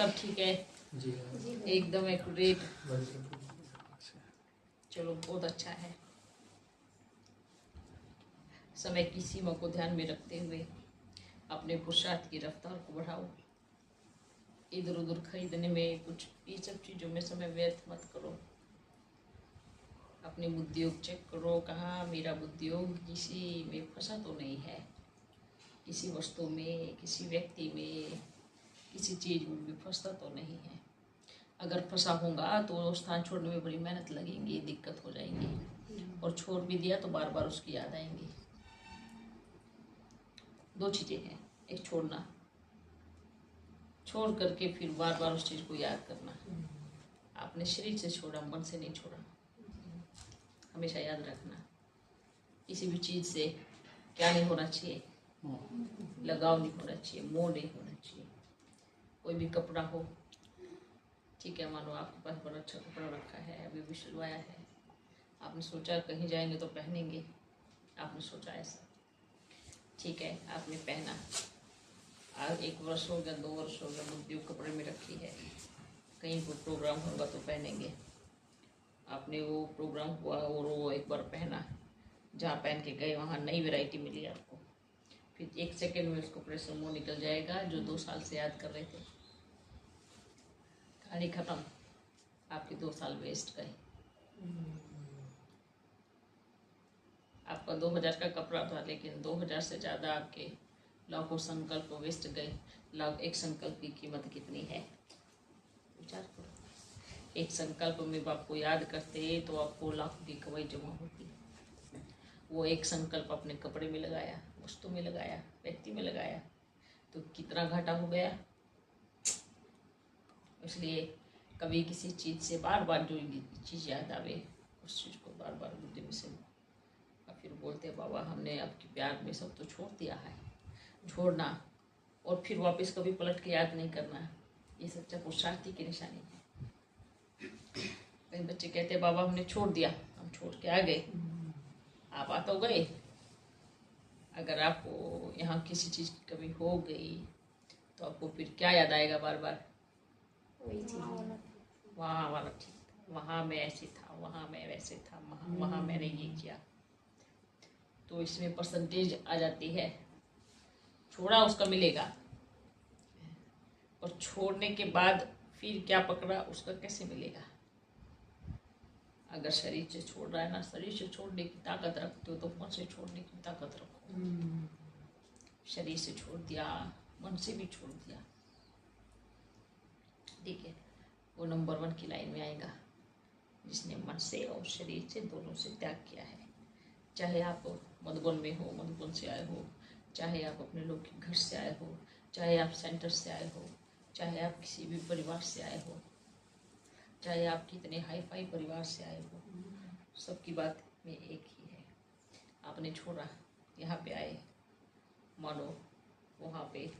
सब ठीक है जी एकदम एक्यूरेट। चलो बहुत अच्छा है। समय की सीमा को ध्यान में रखते हुए अपने पुरुषार्थ की रफ्तार को बढ़ाओ। इधर उधर खरीदने में कुछ ये सब चीज़ों में समय व्यर्थ मत करो। अपने बुद्धियोग चेक करो, कहाँ मेरा बुद्धियोग किसी में फंसा तो नहीं है, किसी वस्तु में, किसी व्यक्ति में, किसी चीज़ में भी फंसता तो नहीं है। अगर फंसा होगा तो वो स्थान छोड़ने में बड़ी मेहनत लगेंगी, दिक्कत हो जाएंगी, और छोड़ भी दिया तो बार बार उसकी याद आएंगी। दो चीज़ें हैं, एक छोड़ना, छोड़ करके फिर बार बार उस चीज़ को याद करना। आपने शरीर से छोड़ा, मन से नहीं छोड़ा। हमेशा याद रखना, किसी भी चीज़ से क्या नहीं होना चाहिए, लगाव नहीं होना चाहिए, मोह नहीं होना चाहिए। कोई भी कपड़ा हो, ठीक है, मानो आपके पास बड़ा अच्छा कपड़ा रखा है, अभी भी सिलवाया है, आपने सोचा कहीं जाएंगे तो पहनेंगे, आपने सोचा ऐसा, ठीक है, आपने पहना, आज 1 वर्ष हो गया, 2 वर्ष हो गया, बुद्धियोग कपड़े में रखी है, कहीं कोई प्रोग्राम होगा तो पहनेंगे। आपने वो प्रोग्राम हुआ और वो एक बार पहना, जहाँ पहन के गए वहाँ नई वैरायटी मिली आपको, फिर 1 सेकंड में उस कपड़े से मुँह निकल जाएगा जो 2 साल से याद कर रहे थे। कहानी खत्म, आपके 2 साल वेस्ट गए। आपका 2000 का कपड़ा था, लेकिन 2000 से ज़्यादा आपके लाखों संकल्प वेस्ट गए। एक संकल्प की कीमत कितनी है, विचार करो। एक संकल्प में आपको याद करते तो आपको लाखों की कमाई जमा होती। वो एक संकल्प अपने कपड़े में लगाया, वस्तु में लगाया, व्यक्ति में लगाया, तो कितना घाटा हो गया। इसलिए कभी किसी चीज़ से बार बार जो चीज़ याद आवे, उस चीज़ को बार बार बुद्धि में से फिर बोलते बाबा हमने आपके प्यार में सब तो छोड़ दिया है। छोड़ना और फिर वापस कभी पलट के याद नहीं करना, ये सच्चा पुरुषार्थी की निशानी है। कई बच्चे कहते हैं बाबा हमने छोड़ दिया, हम छोड़ के आ गए। आप आ तो गए, अगर आपको यहाँ किसी चीज़ की कमी हो गई तो आपको फिर क्या याद आएगा बार बार, वही चीज़, वहाँ वाला ठीक था, वहाँ मैं ऐसे था, वहाँ मैं वैसे था, वहाँ मैंने ये किया। तो इसमें परसेंटेज आ जाती है, छोड़ा उसका मिलेगा, और छोड़ने के बाद फिर क्या पकड़ा उसका कैसे मिलेगा। अगर शरीर से छोड़ रहा है ना, शरीर से छोड़ने की ताकत रखते हो तो मन से छोड़ने की ताकत रखो। शरीर से छोड़ दिया, मन से भी छोड़ दिया, ठीक है, वो नंबर 1 की लाइन में आएगा, जिसने मन से और शरीर से दोनों से त्याग किया है। चाहे आप मधुबन में हो, मधुबन से आए हो, चाहे आप अपने लोग के घर से आए हो, चाहे आप सेंटर से आए हो, चाहे आप किसी भी परिवार से आए हो, चाहे आप कितने हाई फाई परिवार से आए हो, सबकी बात में एक ही है, आपने छोड़ा, यहाँ पे आए, मानो वहाँ पे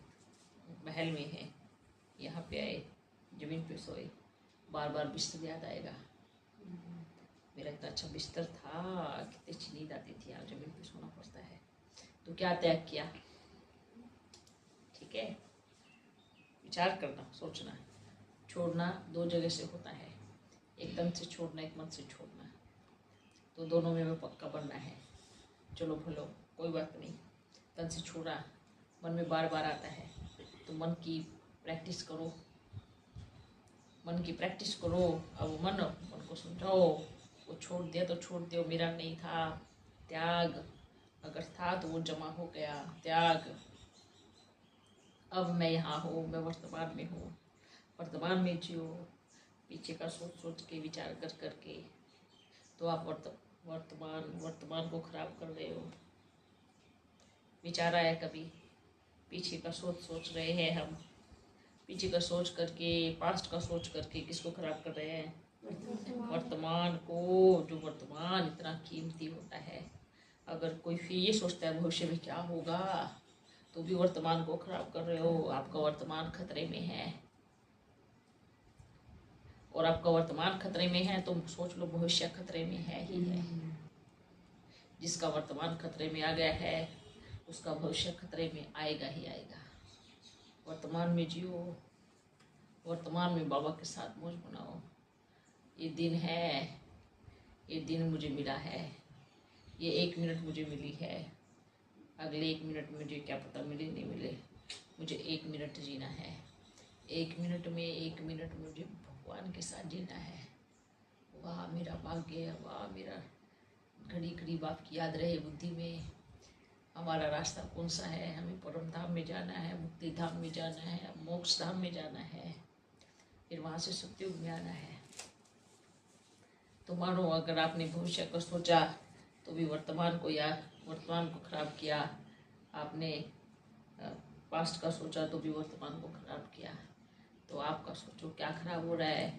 महल में है, यहाँ पे आए जमीन पे सोए, बार बार बिस्तर याद आएगा, मेरा इतना अच्छा बिस्तर था, कितनी अच्छी नींद आती थी, आज जमीन पे सोना पड़ता है। तो क्या त्याग किया, ठीक है, विचार करना, सोचना। छोड़ना 2 जगह से होता है, एक तन से छोड़ना, एक मन से छोड़ना, तो दोनों में पक्का बनना है। चलो भलो कोई बात नहीं, तन से छोड़ा, मन में बार बार आता है, तो मन की प्रैक्टिस करो, मन की प्रैक्टिस करो। अब मन को समझाओ, वो छोड़ दिया तो छोड़ दियो, मेरा नहीं था, त्याग, अगर था तो वो जमा हो गया, त्याग। अब मैं यहाँ हूँ, मैं वर्तमान में हूँ, वर्तमान में जियो, पीछे का सोच सोच के, विचार कर करके, तो आप वर्तमान को खराब कर रहे हो। विचार आया कभी, पीछे का सोच रहे हैं हम, पीछे का सोच करके, पास्ट का सोच करके किसको खराब कर रहे हैं, वर्तमान को, जो वर्तमान इतना कीमती होता है। अगर कोई फिर ये सोचता है भविष्य में क्या होगा, तो भी वर्तमान को खराब कर रहे हो, आपका वर्तमान खतरे में है। और आपका वर्तमान खतरे में है तो सोच लो भविष्य खतरे में है ही है। जिसका वर्तमान खतरे में आ गया है उसका भविष्य खतरे में आएगा ही आएगा। वर्तमान में जियो, वर्तमान में बाबा के साथ मौज मनाओ। ये दिन है, ये दिन मुझे मिला है, ये 1 मिनट मुझे मिली है। अगले 1 मिनट मुझे क्या पता मिले नहीं मिले, मुझे 1 मिनट जीना है। 1 मिनट में 1 मिनट मुझे भगवान के साथ जीना है। वाह मेरा भाग्य, वाह मेरा घड़ी घड़ी बाप की याद रहे बुद्धि में। हमारा रास्ता कौन सा है? हमें परम धाम में जाना है, मुक्ति धाम में जाना है, मोक्ष धाम में जाना है, फिर वहाँ से सत्युग में आना है। तो मानो अगर आपने भविष्य को सोचा तो भी वर्तमान को खराब किया। आपने पास्ट का सोचा तो भी वर्तमान को खराब किया। तो आपका सोचो क्या खराब हो रहा है?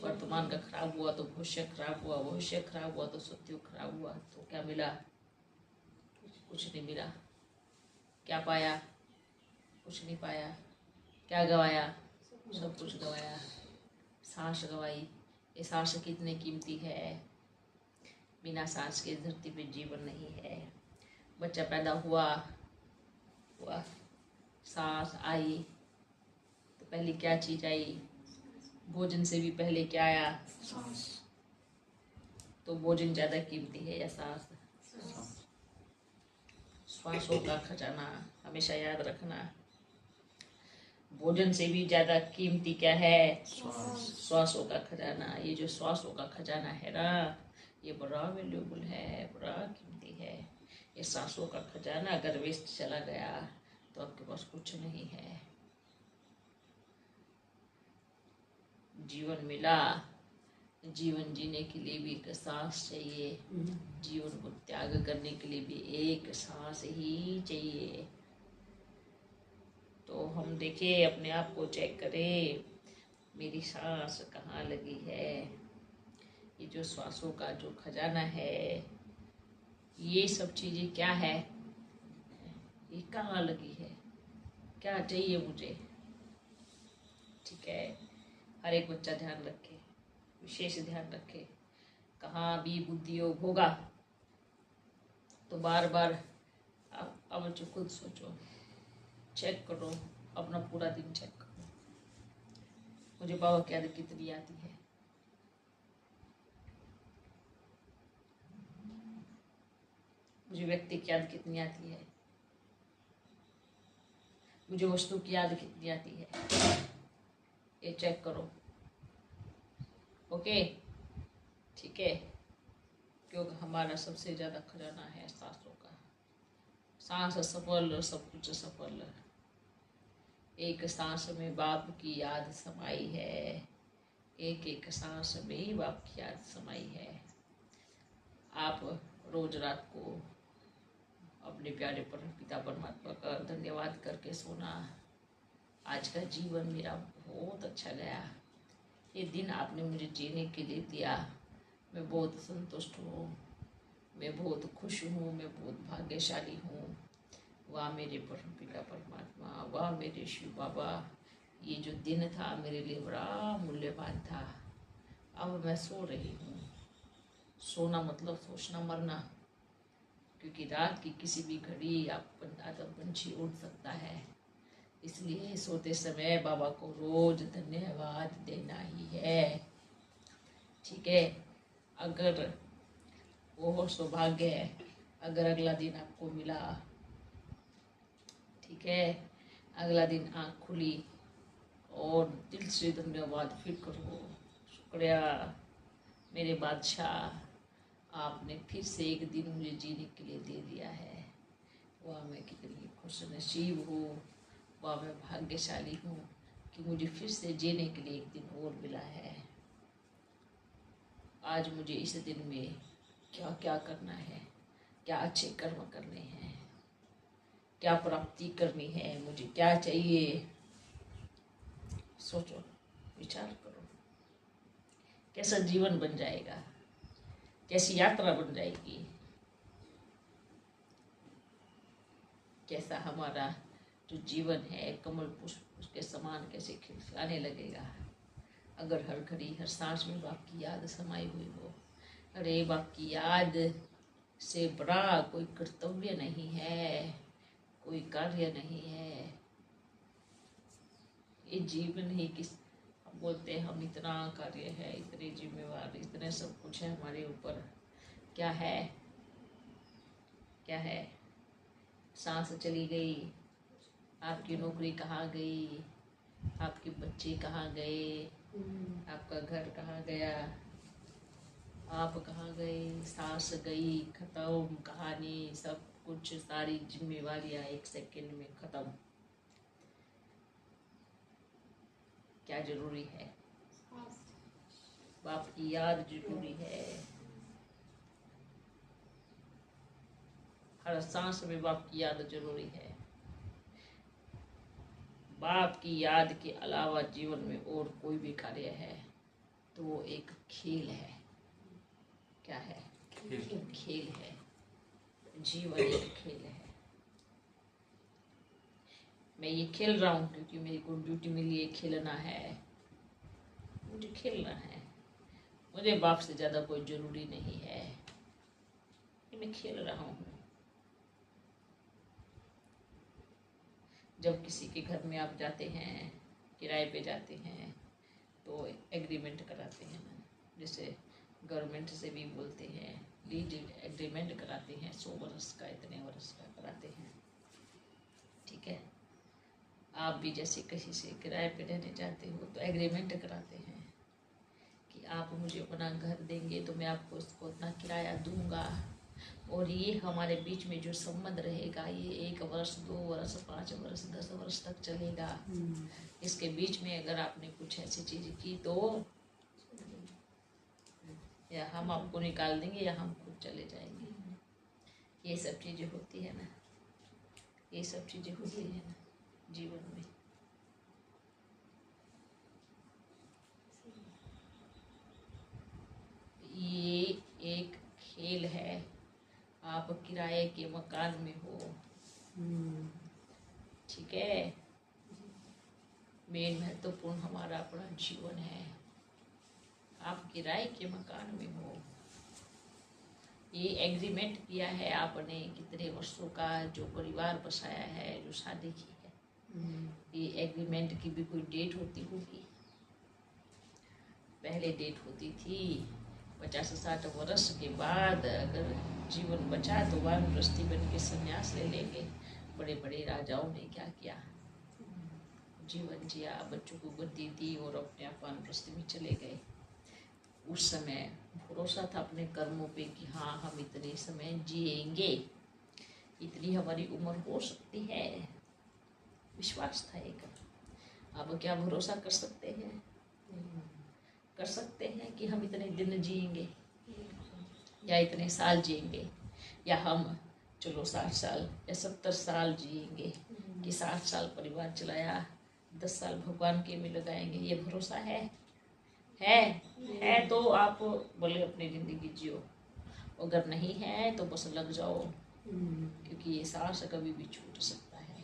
वर्तमान का खराब हुआ तो भविष्य खराब हुआ, भविष्य खराब हुआ तो सत्युग खराब हुआ। तो क्या मिला? कुछ नहीं मिला। क्या पाया? कुछ नहीं पाया। क्या गवाया? सब कुछ गवाया। सांस गवाई। ये सांस कितनी कीमती है। बिना सांस के धरती पे जीवन नहीं है। बच्चा पैदा हुआ, सांस आई तो पहले क्या चीज आई? भोजन से भी पहले क्या आया? सांस। तो भोजन ज्यादा कीमती है या सांस? श्वासों का खजाना हमेशा याद रखना। भोजन से भी ज्यादा कीमती क्या है? श्वासों का खजाना। ये जो श्वासों का खजाना है ना, ये बड़ा वैल्यूएबल है, बड़ा कीमती है। ये सांसों का खजाना अगर वेस्ट चला गया तो आपके पास कुछ नहीं है। जीवन मिला, जीवन जीने के लिए भी एक सांस चाहिए, जीवन को त्याग करने के लिए भी एक सांस ही चाहिए। तो हम देखें, अपने आप को चेक करें, मेरी सांस कहाँ लगी है। ये जो श्वासों का जो खजाना है, ये सब चीजें क्या है, ये कहाँ लगी है, क्या चाहिए मुझे। ठीक है, हर एक बच्चा ध्यान रखे, विशेष ध्यान रखे। कहाँ भी बुद्धि योग होगा तो बार बार अब जो खुद सोचो, चेक करो, अपना पूरा दिन चेक करो। मुझे बाबा की याद कितनी आती है, मुझे व्यक्ति की याद कितनी आती है, मुझे वस्तु की याद कितनी आती है, ये चेक करो। ओके, ठीक है, क्योंकि हमारा सबसे ज्यादा खजाना है सांसों का। सांस सफल, सब कुछ सफल। एक सांस में बाप की याद समाई है, एक एक सांस में ही बाप की याद समाई है। आप रोज रात को अपने प्यारे पिता परमात्मा का धन्यवाद करके सोना। आज का जीवन मेरा बहुत अच्छा गया, ये दिन आपने मुझे जीने के लिए दिया, मैं बहुत संतुष्ट हूँ, मैं बहुत खुश हूँ, मैं बहुत भाग्यशाली हूँ। वाह मेरे परम पिता परमात्मा, वाह मेरे शिव बाबा, ये जो दिन था मेरे लिए बड़ा मूल्यवान था। अब मैं सो रही हूँ। सोना मतलब सोचना मरना, क्योंकि रात की किसी भी घड़ी आदम पंछी उड़ सकता है। इसलिए सोते समय बाबा को रोज धन्यवाद देना ही है। ठीक है, अगर वो सौभाग्य है, अगर अगला दिन आपको मिला, ठीक है, अगला दिन आँख खुली और दिल से धन्यवाद फिर करो। शुक्रिया मेरे बादशाह, आपने फिर से एक दिन मुझे जीने के लिए दे दिया है। वाह मैं कितनी खुश नसीब हूँ, वाह मैं भाग्यशाली हूँ कि मुझे फिर से जीने के लिए एक दिन और मिला है। आज मुझे इस दिन में क्या क्या करना है, क्या अच्छे कर्म करने हैं, क्या प्राप्ति करनी है, मुझे क्या चाहिए। सोचो, विचार करो, कैसा जीवन बन जाएगा, कैसी यात्रा बन जाएगी, कैसा हमारा जो जीवन है कमल पुष्प उसके समान कैसे खिलखिलाने लगेगा। अगर हर घड़ी हर सांस में बाप की याद समाई हुई हो। अरे बाप की याद से बड़ा कोई कर्तव्य नहीं है, कोई कार्य नहीं है। ये जीवन ही किस, हम बोलते हैं हम इतना कार्य है, इतने जिम्मेवार, इतने सब कुछ है हमारे ऊपर, क्या है, क्या है? सांस चली गई, आपकी नौकरी कहाँ गई, आपके बच्चे कहाँ गए, आपका घर कहाँ गया, आप कहाँ गए, सांस गई, खत्म कहानी, सब कुछ, सारी जिम्मेवारियां एक सेकंड में खत्म। क्या जरूरी है? बाप की याद जरूरी है। हर सांस में बाप की याद जरूरी है। बाप की याद के अलावा जीवन में और कोई भी कार्य है तो वो एक खेल है। क्या है? खेल है। जीवन एक खेल है। मैं ये खेल रहा हूँ क्योंकि मेरी को ड्यूटी मिली है, खेलना है, मुझे खेलना है। मुझे बाप से ज्यादा कोई जरूरी नहीं है, मैं खेल रहा हूँ। जब किसी के घर में आप जाते हैं, किराए पे जाते हैं, तो एग्रीमेंट कराते हैं ना, जैसे गवर्नमेंट से भी बोलते हैं, लीज एग्रीमेंट कराते हैं, 100 वर्ष का, इतने वर्ष का कराते हैं। ठीक है, आप भी जैसे किसी से किराए पे रहने जाते हो तो एग्रीमेंट कराते हैं कि आप मुझे अपना घर देंगे तो मैं आपको इसको उतना किराया दूंगा, और ये हमारे बीच में जो संबंध रहेगा ये 1 वर्ष, 2 वर्ष, 5 वर्ष, 10 वर्ष तक चलेगा। इसके बीच में अगर आपने कुछ ऐसी चीज की तो या हम आपको निकाल देंगे या हम खुद चले जाएंगे। ये सब चीजें होती है ना, ये सब चीजें होती है ना जीवन में। ये एक खेल है। आप किराए के मकान में हो, ठीक है, मेन महत्वपूर्ण हमारा अपना जीवन है। आप किराए के मकान में हो, ये एग्रीमेंट किया है आपने कितने वर्षों का, जो परिवार बसाया है, जो शादी की है, ये एग्रीमेंट की भी कोई डेट होती होगी। पहले डेट होती थी 50-60 वर्ष के बाद अगर जीवन बचा तो वानप्रस्थी बन के संन्यास ले लेंगे। बड़े बड़े राजाओं ने क्या किया, जीवन जिया, बच्चों को गद्दी दी और अपने आप वानप्रस्थी में चले गए। उस समय भरोसा था अपने कर्मों पे कि हाँ हम इतने समय जिएंगे, इतनी हमारी उम्र हो सकती है, विश्वास था एक। अब क्या भरोसा कर सकते हैं? कर सकते हैं कि हम इतने दिन जिएंगे या इतने साल जिएंगे, या हम चलो 60 साल या 70 साल जिएंगे कि 60 साल परिवार चलाया, 10 साल भगवान के में लगाएंगे, ये भरोसा है? है तो आप बोले अपनी जिंदगी जियो, अगर नहीं है तो बस लग जाओ, क्योंकि ये सांस कभी भी छूट सकता है,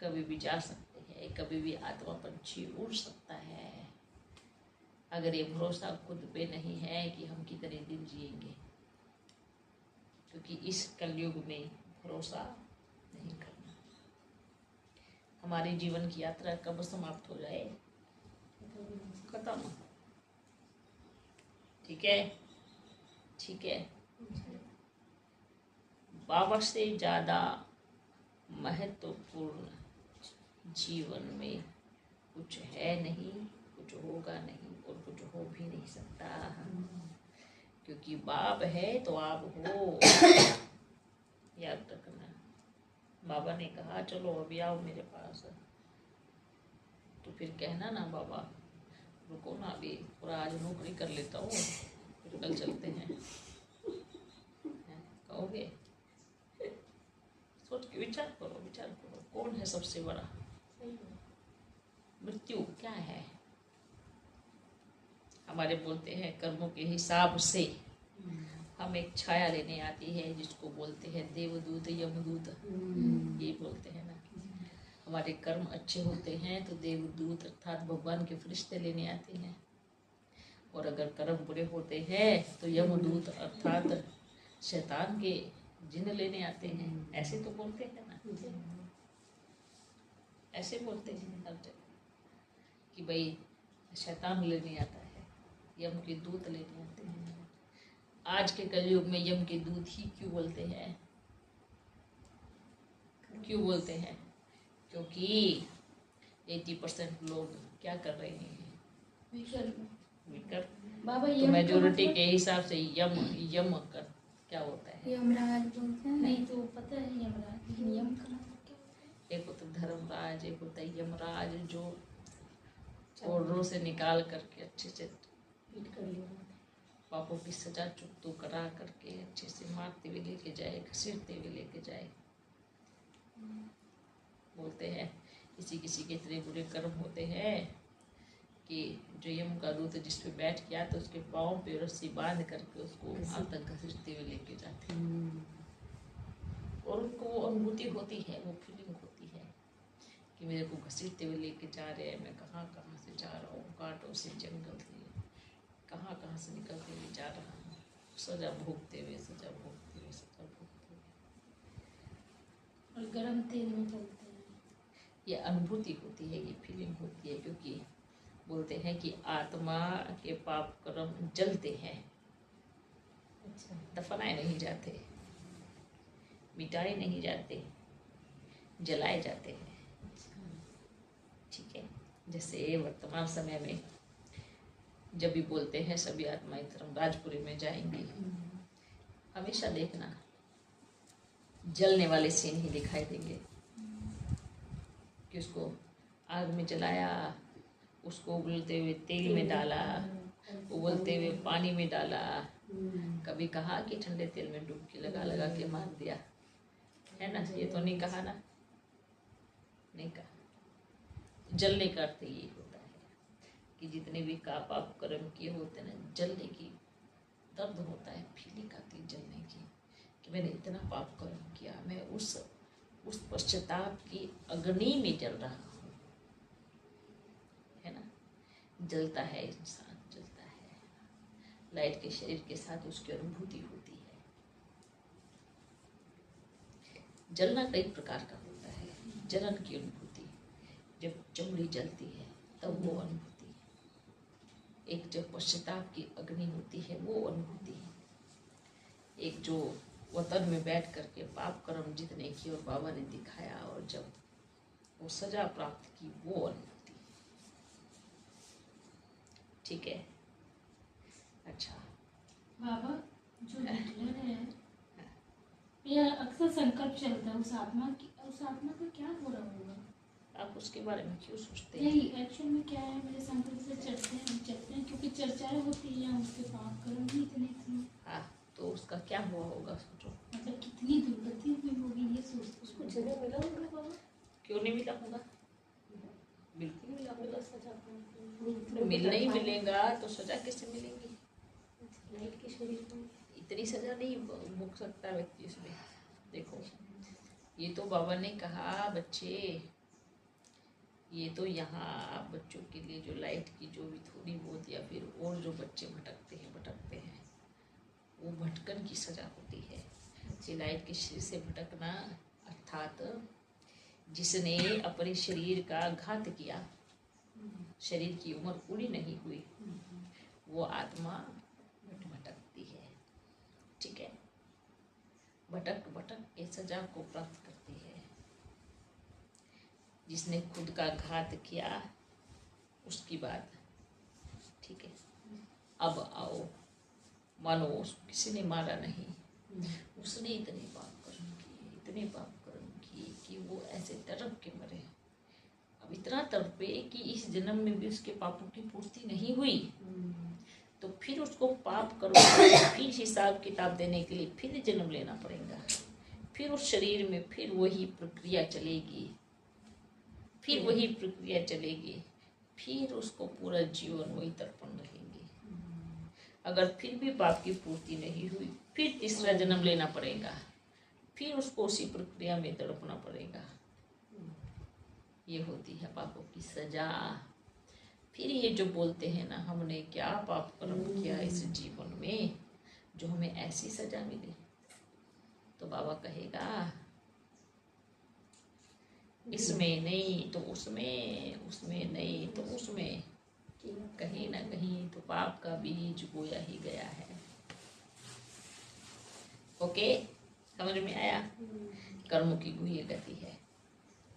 कभी भी जा सकते हैं, कभी भी आत्मा पंछी उड़ सकता है। अगर ये भरोसा खुद पे नहीं है कि हम कितने दिन जिएंगे, क्योंकि इस कलयुग में भरोसा नहीं करना। हमारी जीवन की यात्रा कब समाप्त हो जाए, खत्म। ठीक है, ठीक है। बाबा से ज्यादा महत्वपूर्ण जीवन में कुछ है नहीं, कुछ होगा नहीं और कुछ हो भी नहीं सकता, क्योंकि बाप है तो आप हो। याद रखना। बाबा ने कहा चलो अभी आओ मेरे पास, तो फिर कहना ना बाबा रुको ना, अभी पूरा आज नौकरी कर लेता हूँ फिर कल चलते हैं, कहोगे? सोच के विचार करो, विचार करो, कौन है सबसे बड़ा? मृत्यु क्या है? हमारे बोलते हैं कर्मों के हिसाब से हम एक छाया लेने आती है जिसको बोलते हैं देवदूत, यमदूत, ये बोलते हैं ना। हमारे कर्म अच्छे होते हैं तो देवदूत अर्थात भगवान के फरिश्ते लेने आते हैं, और अगर कर्म बुरे होते हैं तो यमदूत अर्थात शैतान के जिन लेने आते हैं, ऐसे तो बोलते हैं ना। ऐसे बोलते हैं हर जगह कि भाई शैतान लेने आता है, यम के दूत लेने आते हैं। आज के कलयुग में यम के दूत ही क्यों बोलते हैं? क्यों बोलते हैं? क्योंकि 80% लोग क्या कर रहे हैं? विकर। बाबा तो मेजोरिटी के हिसाब से यम यम कर क्या होता है? यमराज बोलते हैं। नहीं तो पता है यमराज, लेकिन यम का मतलब क्या होता है? एक होता है धर्मराज, एक होता है यमराज, जो कोर्रों से निकाल करके अच्छे से पापों की सजा चुकतो करा करके अच्छे से मारते हुए लेके जाए, घसीटते हुए लेके जाए। बोलते हैं किसी किसी के इतने बुरे कर्म होते हैं कि जो यम का दूत जिस पे बैठ गया तो उसके पाँव पे रस्सी बांध करके उसको वहां तक घसीटते हुए लेके जाते हैं। और उनको वो अनुभूति होती है, वो फीलिंग होती है कि मेरे को घसीटते हुए लेके जा रहे हैं, मैं कहाँ कहाँ से जा रहा हूँ, कांटों से, जंगल से, कहाँ कहाँ से निकलते हुए जा रहा हूँ, सजा भोगते हुए, सजा भोगते हुए, सजा भोगते हुए। और गर्म तेल में तलते हैं। ये अनुभूति होती है, ये फीलिंग होती है, क्योंकि बोलते हैं कि आत्मा के पाप कर्म जलते हैं। अच्छा, दफनाए नहीं जाते, मिटाए नहीं जाते, जलाए जाते हैं। ठीक है। जैसे वर्तमान समय में जब भी बोलते हैं सभी आत्माएं धर्मराजपुरी में जाएंगी, हमेशा देखना जलने वाले सीन ही दिखाई देंगे कि उसको आग में जलाया, उसको उबलते हुए तेल में डाला, उबलते हुए पानी में डाला, कभी कहा कि ठंडे तेल में डुबकी लगा लगा के मार दिया, है ना? ये तो नहीं कहा ना, नहीं कहा। जलने का अर्थ ये होता है कि जितने भी पाप कर्म किए होते हैं ना, जलने की दर्द होता है, फीलिंग आती है जलने की कि मैंने इतना पाप कर्म किया, मैं उस पश्चाताप की अग्नि में जल रहा हूँ, है ना? जलता है इंसान, जलता है। लाइट के शरीर के साथ उसकी अनुभूति होती है। जलना कई प्रकार का होता है। जलन की अनुभूति, जब चमड़ी जलती है तब वो अनुभूति है। एक जब पश्चाताप की अग्नि होती है वो अनुभूति है। एक जो वतन में बैठ करके पाप कर्म जितने किए और बाबा ने दिखाया और जब वो सजा प्राप्त की वो अनुभूति। ठीक है। अच्छा बाबा, जो हिटलर है यह अक्सर संकल्प चलता है, उस आत्मा का क्या हो रहा होगा? आप उसके बारे में क्यों सोचते हैं? नहीं, एक्चुअल में क्या है, मेरे संकल्प से चलते हैं क्योंकि चर्चाएं होती है उसके पाप कर्म भी इतने थे। हाँ, तो उसका क्या हुआ होगा सोचो। मतलब कितनी दुर्गति हुई होगी ये सोचते। उसको जगह मिला होगा बाबा? क्यों नहीं मिला होगा? बिल्कुल मिला होगा। सजा मिलना ही मिलेगा तो सजा कैसे मिलेगी? लाइट के शरीर को इतनी सजा नहीं भोग सकता व्यक्ति उसमें। देखो, ये तो बाबा ने कहा बच्चे, ये तो यहाँ आप बच्चों के लिए जो लाइट की जो भी थोड़ी बहुत या फिर और जो बच्चे भटकते हैं वो भटकन की सजा होती है। ये लाइट के शरीर से भटकना अर्थात जिसने अपने शरीर का घात किया, शरीर की उम्र पूरी नहीं हुई, वो आत्मा भटकती है। ठीक है। भटक भटक के सजा को प्राप्त करती है। जिसने खुद का घात किया उसकी बात। ठीक है। अब आओ, मानो उसको किसी ने मारा नहीं, उसने इतने पाप कर्म किए कि वो ऐसे तड़प के मरे। अब इतना तड़पे कि इस जन्म में भी उसके पापों की पूर्ति नहीं हुई, तो फिर उसको पाप कर्म फिर हिसाब किताब देने के लिए फिर जन्म लेना पड़ेगा। फिर उस शरीर में फिर वही प्रक्रिया चलेगी, फिर उसको पूरा जीवन वही तर्पण रहेंगे। अगर फिर भी पाप की पूर्ति नहीं हुई, फिर तीसरा जन्म लेना पड़ेगा, फिर उसको उसी प्रक्रिया में तड़पना पड़ेगा। ये होती है पापों की सजा। फिर ये जो बोलते हैं ना, हमने क्या पाप कर्म किया इस जीवन में जो हमें ऐसी सजा मिली, तो बाबा कहेगा इसमें नहीं तो उसमें, उसमें नहीं तो उसमें, कहीं ना कहीं तो पाप का बीज बोया ही गया है। ओके, समझ में आया? कर्मों की गुह्य गति है।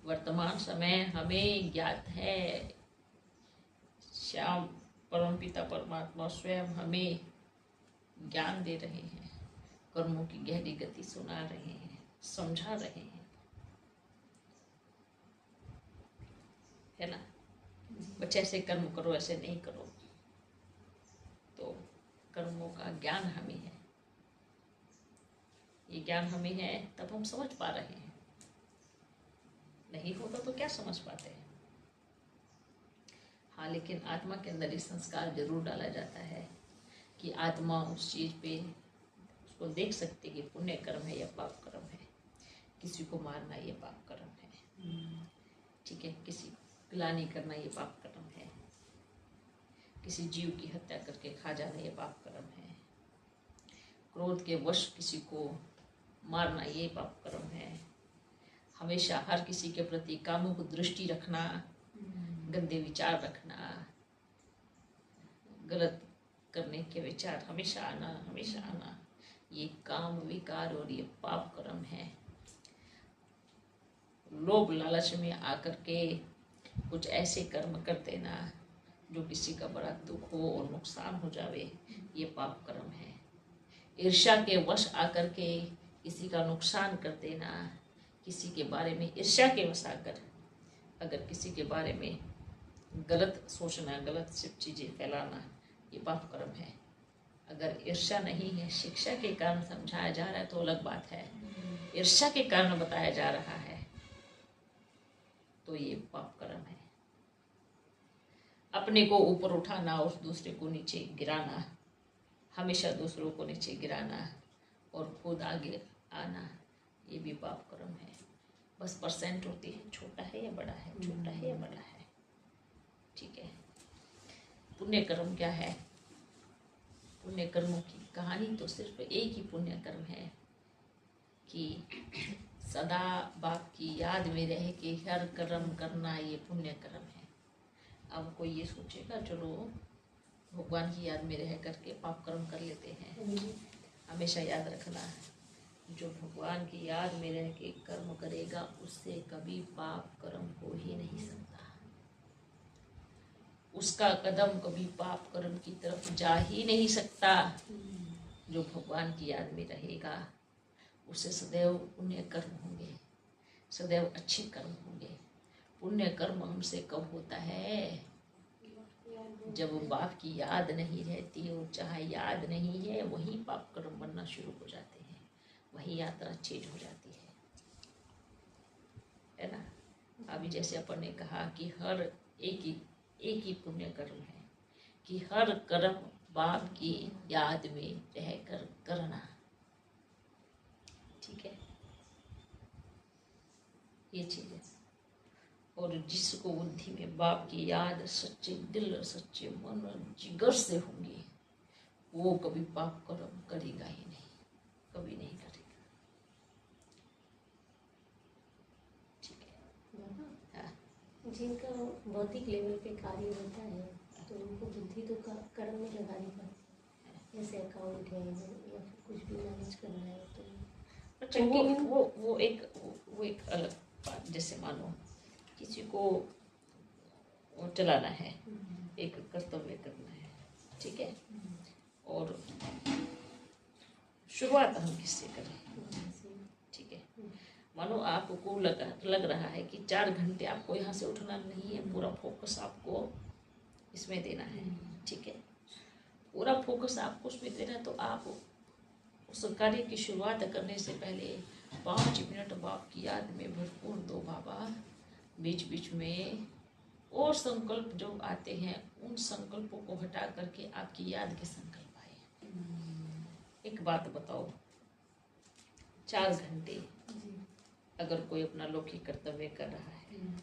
वर्तमान समय हमें ज्ञात है, श्याम परमपिता परमात्मा स्वयं हमें ज्ञान दे रहे हैं, कर्मों की गहरी गति सुना रहे हैं, समझा रहे हैं, है ना? बच्चे ऐसे कर्म करो, ऐसे नहीं करो। तो कर्मों का ज्ञान हमें है, ये ज्ञान हमें है तब हम समझ पा रहे हैं, नहीं होता तो क्या समझ पाते हैं। हाँ, लेकिन आत्मा के अंदर ये संस्कार जरूर डाला जाता है कि आत्मा उस चीज़ पे उसको देख सकते कि पुण्य कर्म है या पाप कर्म है। किसी को मारना ये पाप कर्म है, ठीक है, किसी को ग्लानि करना ये पाप कर्म है, किसी जीव की हत्या करके खा जाना ये पाप कर्म है, क्रोध के वश किसी को मारना ये पाप कर्म है, हमेशा हर किसी के प्रति कामुक दृष्टि रखना, गंदे विचार रखना, गलत करने के विचार हमेशा आना, ये काम विकार और ये पाप कर्म है। लोभ लालच में आकर के कुछ ऐसे कर्म कर देना जो किसी का बड़ा दुख हो और नुकसान हो जावे, ये पाप कर्म है। ईर्ष्या के वश आकर के किसी का नुकसान कर देना, किसी के बारे में ईर्ष्या के वश आकर अगर किसी के बारे में गलत सोचना, गलत सब चीज़ें फैलाना, ये पाप कर्म है। अगर ईर्ष्या नहीं है, शिक्षा के कारण समझाया जा रहा है तो अलग बात है, ईर्ष्या के कारण बताया जा रहा है तो ये पाप कर्म है। अपने को ऊपर उठाना और दूसरे को नीचे गिराना, हमेशा दूसरों को नीचे गिराना और खुद आगे आना, ये भी पाप कर्म है। बस परसेंट होती है, छोटा है या बड़ा है, छोटा है या बड़ा है, ठीक है। पुण्य कर्म क्या है? पुण्य कर्मों की कहानी तो सिर्फ एक ही पुण्य कर्म है कि सदा बाप की याद में रह के हर कर्म करना, ये पुण्य कर्म है। अब कोई ये सोचेगा चलो भगवान की याद में रह करके पाप कर्म कर लेते हैं, हमेशा याद रखना, जो भगवान की याद में रह के कर्म करेगा उससे कभी पाप कर्म हो ही नहीं सकता, उसका कदम कभी पाप कर्म की तरफ जा ही नहीं सकता। जो भगवान की याद में रहेगा उसे सदैव पुण्य कर्म होंगे, सदैव अच्छे कर्म होंगे। पुण्य कर्म हमसे कब होता है? जब बाप की याद नहीं रहती और चाहे याद नहीं है, वही पाप कर्म बनना शुरू हो जाते हैं, वही यात्रा चेंज हो जाती है ना? अभी जैसे अपन ने कहा कि हर एक ही पुण्य कर्म है कि हर कर्म बाप की याद में रहकर करना, ठीक है, ये चीज है। और जिसको बुद्धि में बाप की याद सच्चे दिल, सच्चे मन, जिगर से होंगी, वो कभी पाप कर्म करेगा ही नहीं, कभी नहीं करेगा, ठीक है। हाँ, जिनका भौतिक लेवल पे कार्य होता है तो उनको बुद्धि तो कर्म में लगानी पड़ती है, जैसे अकाउंट है या फिर कुछ भी मैनेज करना है तो अच्छा, वो एक अलग बात। जैसे मानो किसी को वो चलाना है, एक कर्तव्य करना है, ठीक है, और शुरुआत हम किससे करें, ठीक है। मानो आपको लग रहा है कि 4 घंटे आपको यहाँ से उठना नहीं है, पूरा फोकस आपको इसमें देना है, ठीक है, पूरा फोकस आपको उसमें देना है, तो आप उस कार्य की शुरुआत करने से पहले 5 मिनट बाप की याद में भरपूर दो बाबा। बीच बीच में और संकल्प जो आते हैं उन संकल्पों को हटा करके आपकी याद के संकल्प आए। एक बात बताओ, 4 घंटे अगर कोई अपना लौकिक कर्तव्य कर रहा है,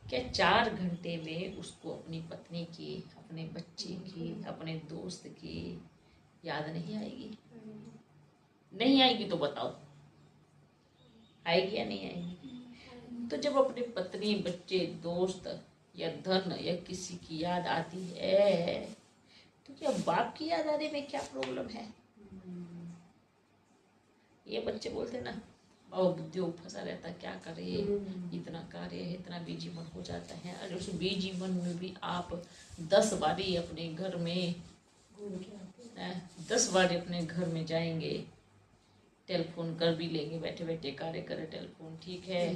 क्या 4 घंटे में उसको अपनी पत्नी की, अपने बच्चे की, अपने दोस्त की याद नहीं आएगी? नहीं आएगी तो बताओ, आएगी या नहीं आएगी? तो जब अपने पत्नी, बच्चे, दोस्त या धन या किसी की याद आती है तो क्या बाप की याद आने में क्या प्रॉब्लम है? ये बच्चे बोलते ना, बाबा बुद्धि फंसा रहता, क्या करे, इतना कार्य है, इतना बिजी मन हो जाता है। और उस बिजी मन में भी आप 10 बारी अपने घर में 10 बारी अपने घर में जाएंगे, टेलीफोन कर भी लेंगे, बैठे बैठे कार्य करे टेलीफोन, ठीक है।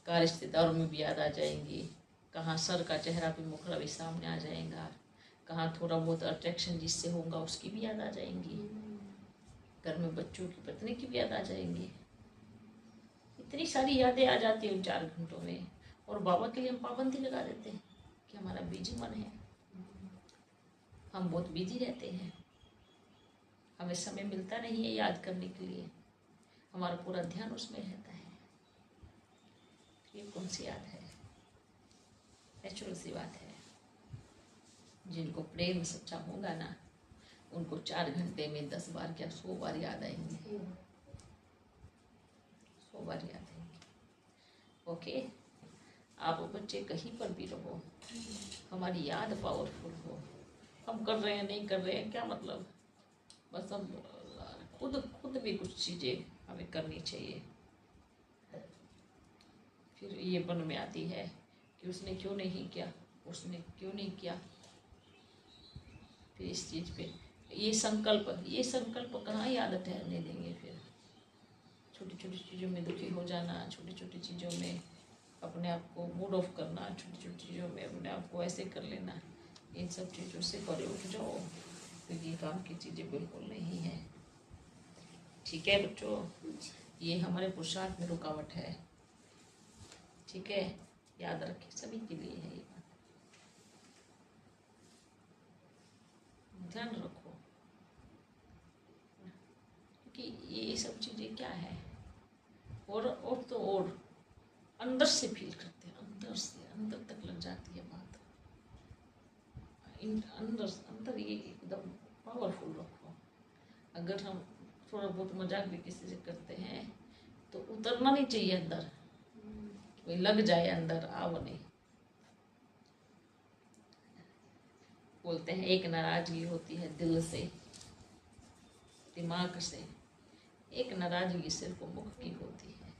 कहाँ रिश्तेदारों में भी याद आ जाएंगी, कहाँ सर का चेहरा भी, मुखड़ा भी सामने आ जाएगा, कहाँ थोड़ा बहुत अट्रैक्शन जिससे होगा उसकी भी याद आ जाएंगी, घर में बच्चों की, पत्नी की भी याद आ जाएंगी। इतनी सारी यादें आ जाती हैं उन 4 घंटों में। और बाबा के लिए हम पाबंदी लगा देते हैं कि हमारा बिजी मन है, हम बहुत बिजी रहते हैं, हमें समय मिलता नहीं है याद करने के लिए, हमारा पूरा ध्यान उसमें रहता है। ये कौन सी याद है? नेचुरल सी बात है। जिनको प्रेम सच्चा होगा ना, उनको 4 घंटे में 10 बार क्या 100 बार याद आएंगे, 100 बार याद आएंगे। ओके, आप बच्चे कहीं पर भी रहो, हमारी याद पावरफुल हो। हम कर रहे हैं नहीं कर रहे हैं क्या मतलब, बस हम खुद भी कुछ चीज़ें हमें करनी चाहिए। फिर ये मन में आती है कि उसने क्यों नहीं किया, उसने क्यों नहीं किया। फिर इस चीज़ पे ये संकल्प कहाँ याद ठहरने देंगे। फिर छोटी छोटी चीज़ों में दुखी हो जाना, छोटी छोटी चीज़ों में अपने आप को मूड ऑफ करना, छोटी छोटी चीज़ों में अपने आप को ऐसे कर लेना, इन सब चीज़ों से परे उठ जाओ, क्योंकि ये काम की चीज़ें बिल्कुल नहीं है। ठीक है बच्चों, ये हमारे पुरुषार्थ में रुकावट है, ठीक है, याद रखें, सभी के लिए है ये बात, ध्यान रखो। क्योंकि ये सब चीज़ें क्या है, और तो और अंदर से फील करते हैं, अंदर से अंदर तक लग जाती है बात, अंदर ये एकदम पावरफुल रखो। अगर हम थोड़ा बहुत मजाक भी किसी से करते हैं तो उतरना नहीं चाहिए अंदर, कोई लग जाए अंदर, आओ नहीं। बोलते हैं एक नाराजगी होती है दिल से, दिमाग से, एक नाराजगी सिर्फ मुख की होती है,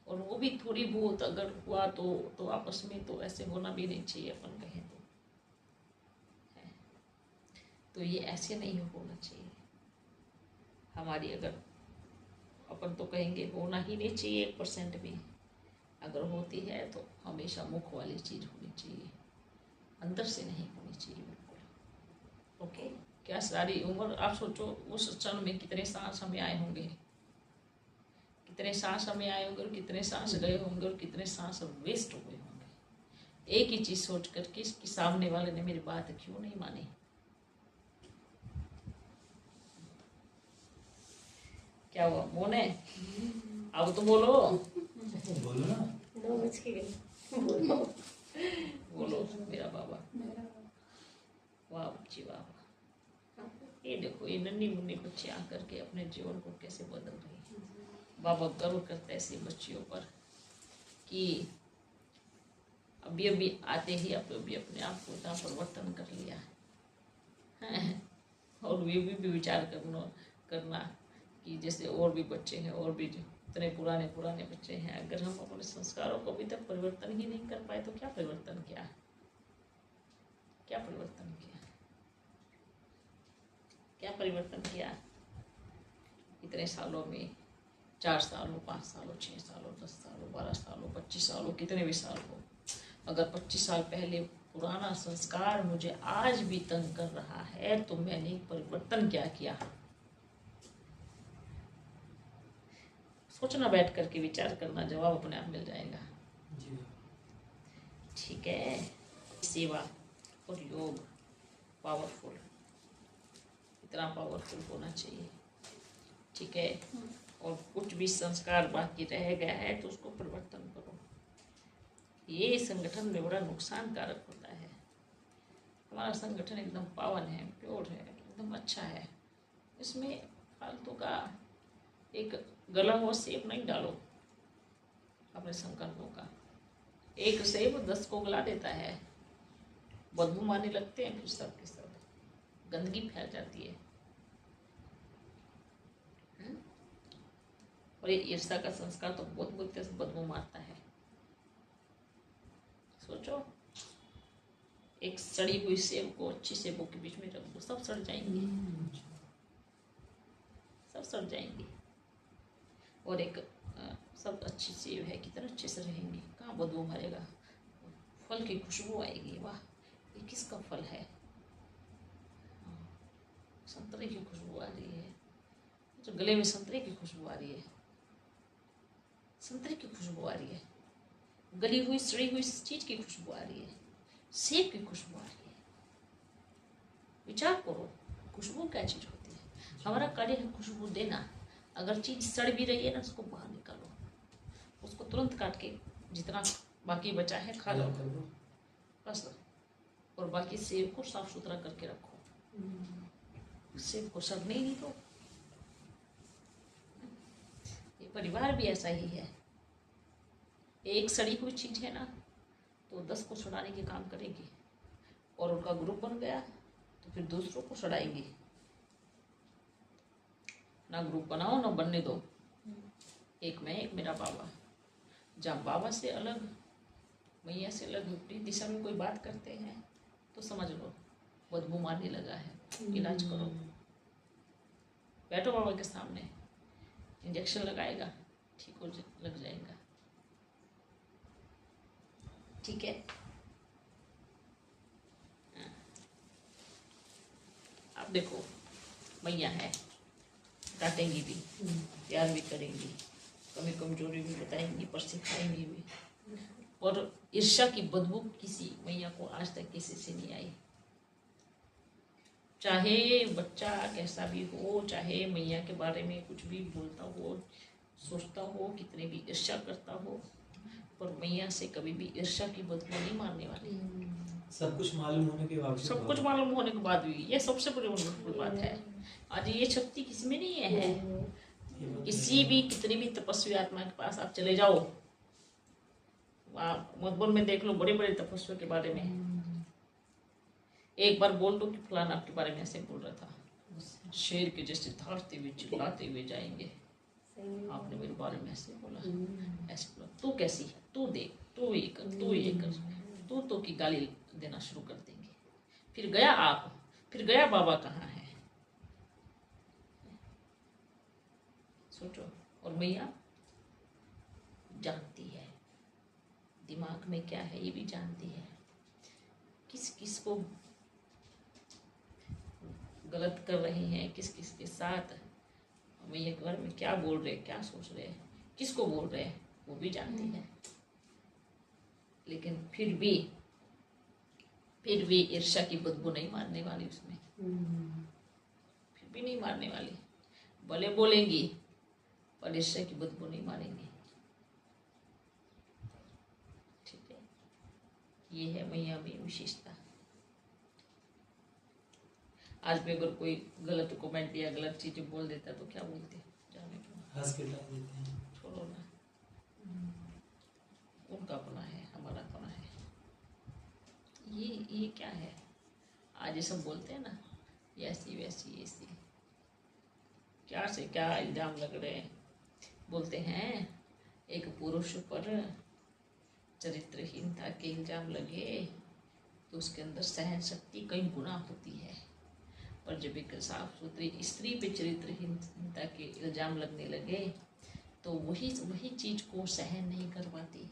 और वो भी थोड़ी बहुत अगर हुआ तो आपस में तो ऐसे होना भी नहीं चाहिए, अपन कहें तो ये ऐसे नहीं होना चाहिए। हमारी अगर अपन तो कहेंगे होना ही नहीं चाहिए 1% भी, अगर होती है तो हमेशा मुख वाली चीज़ होनी चाहिए, अंदर से नहीं होनी चाहिए बिल्कुल। ओके, क्या सारी उम्र आप सोचो उस क्षण में कितने सांस हमें आए होंगे, कितने सांस हमें आए होंगे, और कितने सांस गए होंगे, और कितने सांस वेस्ट हुए होंगे, एक ही चीज़ सोच कर कि सामने वाले ने मेरी बात क्यों नहीं मानी। क्या हुआ मोने, अब तो बोलो, बोलो ना। 9 बज के गए, बोलो मेरा बाबा, वाह बच्ची वाह। ये देखो ये नन्ही मुन्नी बच्चे आकर के अपने जीवन को कैसे बदल रही है। बाबा गर्व करते हैं ऐसी बच्चियों पर कि अभी अभी आते ही अभी अपने आप को इतना परिवर्तन कर लिया है। और वे भी विचार करना कि जैसे और भी बच्चे हैं, और भी इतने पुराने बच्चे हैं, अगर हम अपने संस्कारों को अभी तक परिवर्तन ही नहीं कर पाए तो क्या परिवर्तन किया, क्या परिवर्तन किया, क्या परिवर्तन किया इतने सालों में, 4 सालों 5 सालों 6 सालों 10 सालों 12 सालों 25 सालों, कितने भी साल हो, अगर 25 साल पहले पुराना संस्कार मुझे आज भी तंग कर रहा है तो मैंने परिवर्तन क्या किया। सोचना, बैठ करके विचार करना, जवाब अपने आप मिल जाएगा। ठीक है, सेवा और योग पावरफुल, इतना पावरफुल होना चाहिए, ठीक है। और कुछ भी संस्कार बाकी रह गया है तो उसको परिवर्तन करो। ये संगठन में बड़ा नुकसान कारक होता है। हमारा संगठन एकदम पावन है, प्योर है, एकदम अच्छा है, इसमें फालतू का एक गला हुआ सेब नहीं डालो। अपने संकल्पों का। एक सेब 10 को गला देता है, बदबू मारने लगते हैं, फिर सब के सब गंदगी फैल जाती है। और ये ईर्ष्या का संस्कार तो बहुत बुरी तरह से बदबू मारता है। सोचो, एक सड़ी हुई सेब को अच्छी सेबों के बीच में रख दो, सब सड़ जाएंगे, सब सड़ जाएंगे। और एक सब अच्छी सेब है, कितना अच्छे से रहेंगे, कहाँ बदबू मारेगा, फल की खुशबू आएगी। वाह, ये किसका फल है? संतरे की खुशबू आ रही है, जो गले में संतरे की खुशबू आ रही है, संतरे की खुशबू आ रही है, गली हुई सड़ी हुई चीज की खुशबू आ रही है, सेब की खुशबू आ रही है। विचार करो, खुशबू क्या चीज होती है? हमारा कार्य है खुशबू देना। अगर चीज सड़ भी रही है ना, उसको बाहर निकालो, उसको तुरंत काट के जितना बाकी बचा है खा लो बस। और बाकी सेब को साफ सुथरा करके रखो, सेब को सड़ने ही नहीं दो। ये परिवार भी ऐसा ही है। एक सड़ी हुई चीज है ना, तो 10 को सड़ाने के काम करेगी, और उनका ग्रुप बन गया तो फिर दूसरों को सड़ाएंगी। ना ग्रुप बनाओ ना बनने दो। एक मैं एक मेरा बाबा। जब बाबा से अलग, मैया से अलग विपरीत दिशा में कोई बात करते हैं तो समझ लो बदबू मारने लगा है, इलाज करो। बैठो बाबा के सामने, इंजेक्शन लगाएगा, ठीक हो लग जाएगा। ठीक है। अब देखो, मैया है, डांटेंगी भी, प्यार भी करेंगी, कमी कमजोरी भी बताएंगी, पर सिखाएंगी भी। और ईर्ष्या की बदबू किसी मैया को आज तक किसी से नहीं आई। चाहे बच्चा कैसा भी हो, चाहे मैया के बारे में कुछ भी बोलता हो, सोचता हो, कितने भी ईर्ष्या करता हो, पर मैया से कभी भी ईर्ष्या की बदबू नहीं मारने वाली। सब कुछ मालूम होने के बावजूद, सब कुछ मालूम होने के बाद भी ये सबसे बड़ी वंडरफुल बात है। आज ये शक्ति किसी में नहीं है। किसी भी कितनी भी तपस्वी आत्मा के पास आप चले जाओ, आप मधुबन में देख लो बड़े बड़े तपस्वियों के बारे में। एक बार बोल दो कि फलाना आपके बारे में ऐसे बोल रहा था, शेर के जैसे धारते हुए चिल्लाते हुए जाएंगे, आपने मेरे बारे में ऐसे बोला, ऐसे बोला, तू कैसी है, तू देख, तू ये कर, तू ये कर, तू तो की गाली देना शुरू कर देंगे। फिर गया आप, फिर गया बाबा कहाँ है, सोचो। और मैया जानती है दिमाग में क्या है, ये भी जानती है, किस किस को गलत कर रहे हैं, किस किस के साथ मैया के बारे में क्या बोल रहे, क्या सोच रहे हैं, किसको बोल रहे हैं, वो भी जानती है। लेकिन फिर भी ईर्ष्या की बदबू नहीं मारने वाली उसमें, फिर भी नहीं मारने वाली। भले बोलेंगी पर ईर्ष्या की बदबू नहीं मारेंगी। ठीक है, ये है मैया में विशेषता। आज भी अगर कोई गलत कमेंट या गलत चीजें बोल देता है तो क्या बोलते हैं, जाने दो, हंस के टाल देते हैं, छोड़ो ना, उनका अपना है, हमारा अपना है। ये क्या है, आज ये सब बोलते हैं ना, ये ऐसी वैसी ऐसी, क्या से क्या इल्जाम लग रहे हैं। बोलते हैं एक पुरुष पर चरित्रहीनता के इल्जाम लगे तो उसके अंदर सहन शक्ति कई गुना होती है, पर जब एक साफ सुथरी स्त्री पे चरित्रहीनता के इल्जाम लगने लगे तो वही चीज को सहन नहीं कर पाती,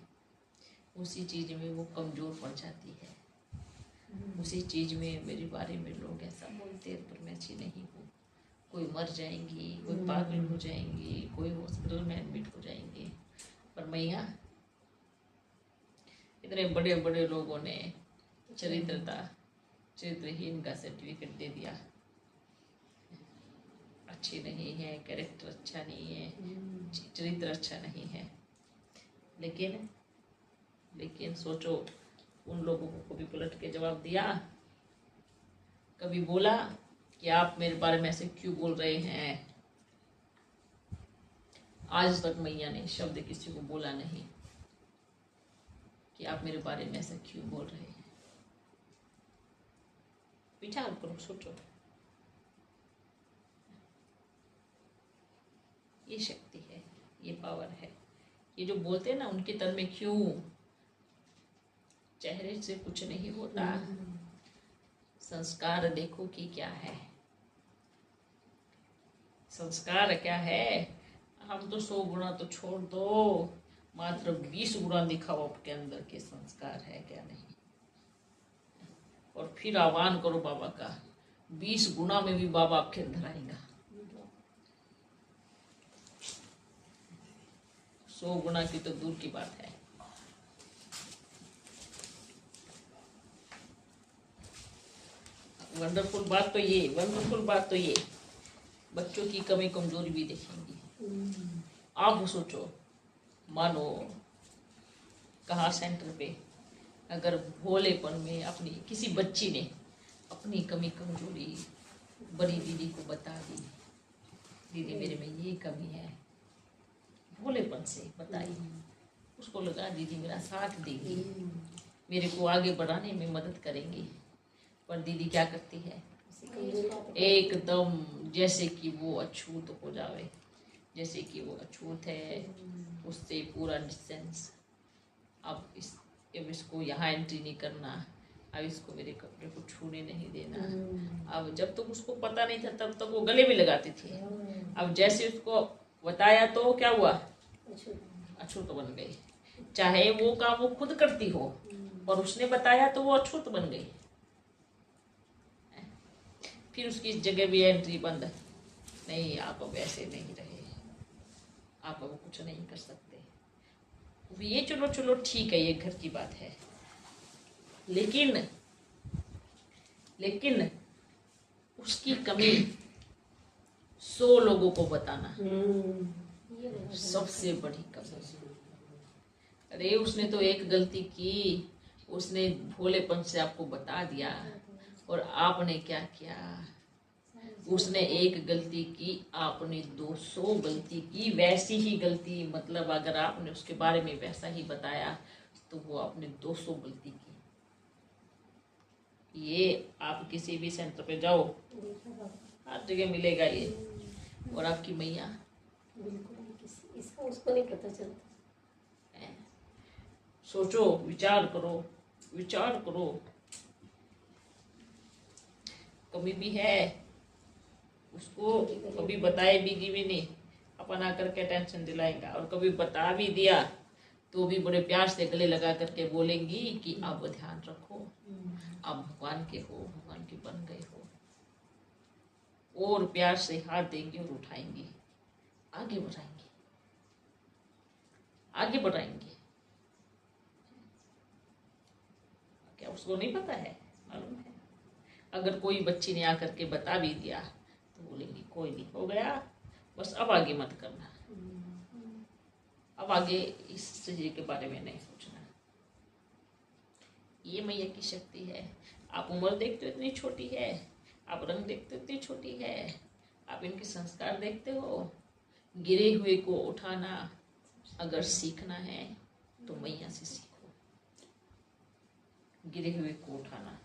उसी चीज में वो कमजोर पड़ जाती है। उसी चीज में मेरे बारे में लोग ऐसा बोलते हैं पर मैं अच्छी नहीं हूँ, कोई मर जाएंगी, कोई पागल हो जाएंगी, कोई हॉस्पिटल में एडमिट हो जाएंगे। पर मैया, इतने बड़े बड़े लोगों ने चरित्रहीन का सर्टिफिकेट दे दिया, अच्छी नहीं है, कैरेक्टर अच्छा नहीं है, चरित्र अच्छा नहीं है। लेकिन सोचो, उन लोगों को कभी पलट के जवाब दिया, कभी बोला कि आप मेरे बारे में ऐसे क्यों बोल रहे हैं? आज तक मैया ने शब्द किसी को बोला नहीं, कि आप मेरे बारे में ऐसा क्यों बोल रहे हैं। विचार करो, सोचो। ये शक्ति है, ये पावर है। ये जो बोलते हैं ना, उनके तन में क्यों, चेहरे से कुछ नहीं होता, संस्कार देखो कि क्या है। संस्कार क्या है? हम तो 100 गुना तो छोड़ दो, मात्र 20 गुना दिखाओ आपके अंदर के संस्कार है क्या नहीं। और फिर आह्वान करो बाबा का, 20 गुना में भी बाबा आपके अंदर आएगा। 100 गुना की तो दूर की बात है। वंडरफुल बात तो ये बच्चों की कमी कमजोरी भी देखेंगी। आप सोचो, मानो कहा सेंटर पे अगर भोलेपन में अपनी किसी बच्ची ने अपनी कमी कमजोरी बड़ी दीदी को बता दी, दीदी मेरे में ये कमी है, भोलेपन से बताई, उसको लगा दीदी मेरा साथ देगी, मेरे को आगे बढ़ाने में मदद करेंगी। पर दीदी क्या करती है, एकदम जैसे कि वो अछूत हो जावे, जैसे कि वो अछूत है, उससे पूरा डिस्टेंस। अब इसको यहाँ एंट्री नहीं करना, अब इसको मेरे कपड़े को छूने नहीं देना। अब जब तक उसको पता नहीं था तब तक वो गले भी लगाती थी। अब जैसे उसको बताया तो क्या हुआ, अछूत बन गई। चाहे वो काम वो खुद करती हो, पर उसने बताया तो वो अछूत बन गई। फिर उसकी जगह भी एंट्री बंद, नहीं आप अब ऐसे नहीं रहे, आप अब कुछ नहीं कर सकते। ये चलो ठीक है, ये घर की बात है, लेकिन उसकी कमी 100 लोगों को बताना सबसे बड़ी कमी। अरे उसने तो एक गलती की, उसने भोलेपन से आपको बता दिया, और आपने क्या किया, उसने एक गलती की, आपने 200 गलती की। वैसी ही गलती, मतलब अगर आपने उसके बारे में वैसा ही बताया तो वो आपने 200 गलती की। ये आप किसी भी सेंटर पे जाओ, हर जगह मिलेगा ये। और आपकी मैया बिल्कुल इसका उसको नहीं पता चलता। सोचो, विचार करो। कभी भी है, उसको कभी बताए भी नहीं, अपन आकर के टेंशन दिलाएगा। और कभी बता भी दिया तो भी बड़े प्यार से गले लगा करके बोलेंगी कि अब ध्यान रखो, आप भगवान के हो, भगवान के बन गए हो। और प्यार से हाथ देंगे और उठाएंगे, आगे बढ़ाएंगे। क्या उसको नहीं पता है? मालूम है। अगर कोई बच्ची ने आकर के बता भी दिया तो बोलेंगी कोई नहीं, हो गया, बस अब आगे मत करना, अब आगे इस चीज के बारे में नहीं सोचना। ये मैया की शक्ति है। आप उम्र देखते हो इतनी छोटी है, आप रंग देखते हो इतनी छोटी है, आप इनके संस्कार देखते हो। गिरे हुए को उठाना अगर सीखना है तो मैया से सीखो, गिरे हुए को उठाना।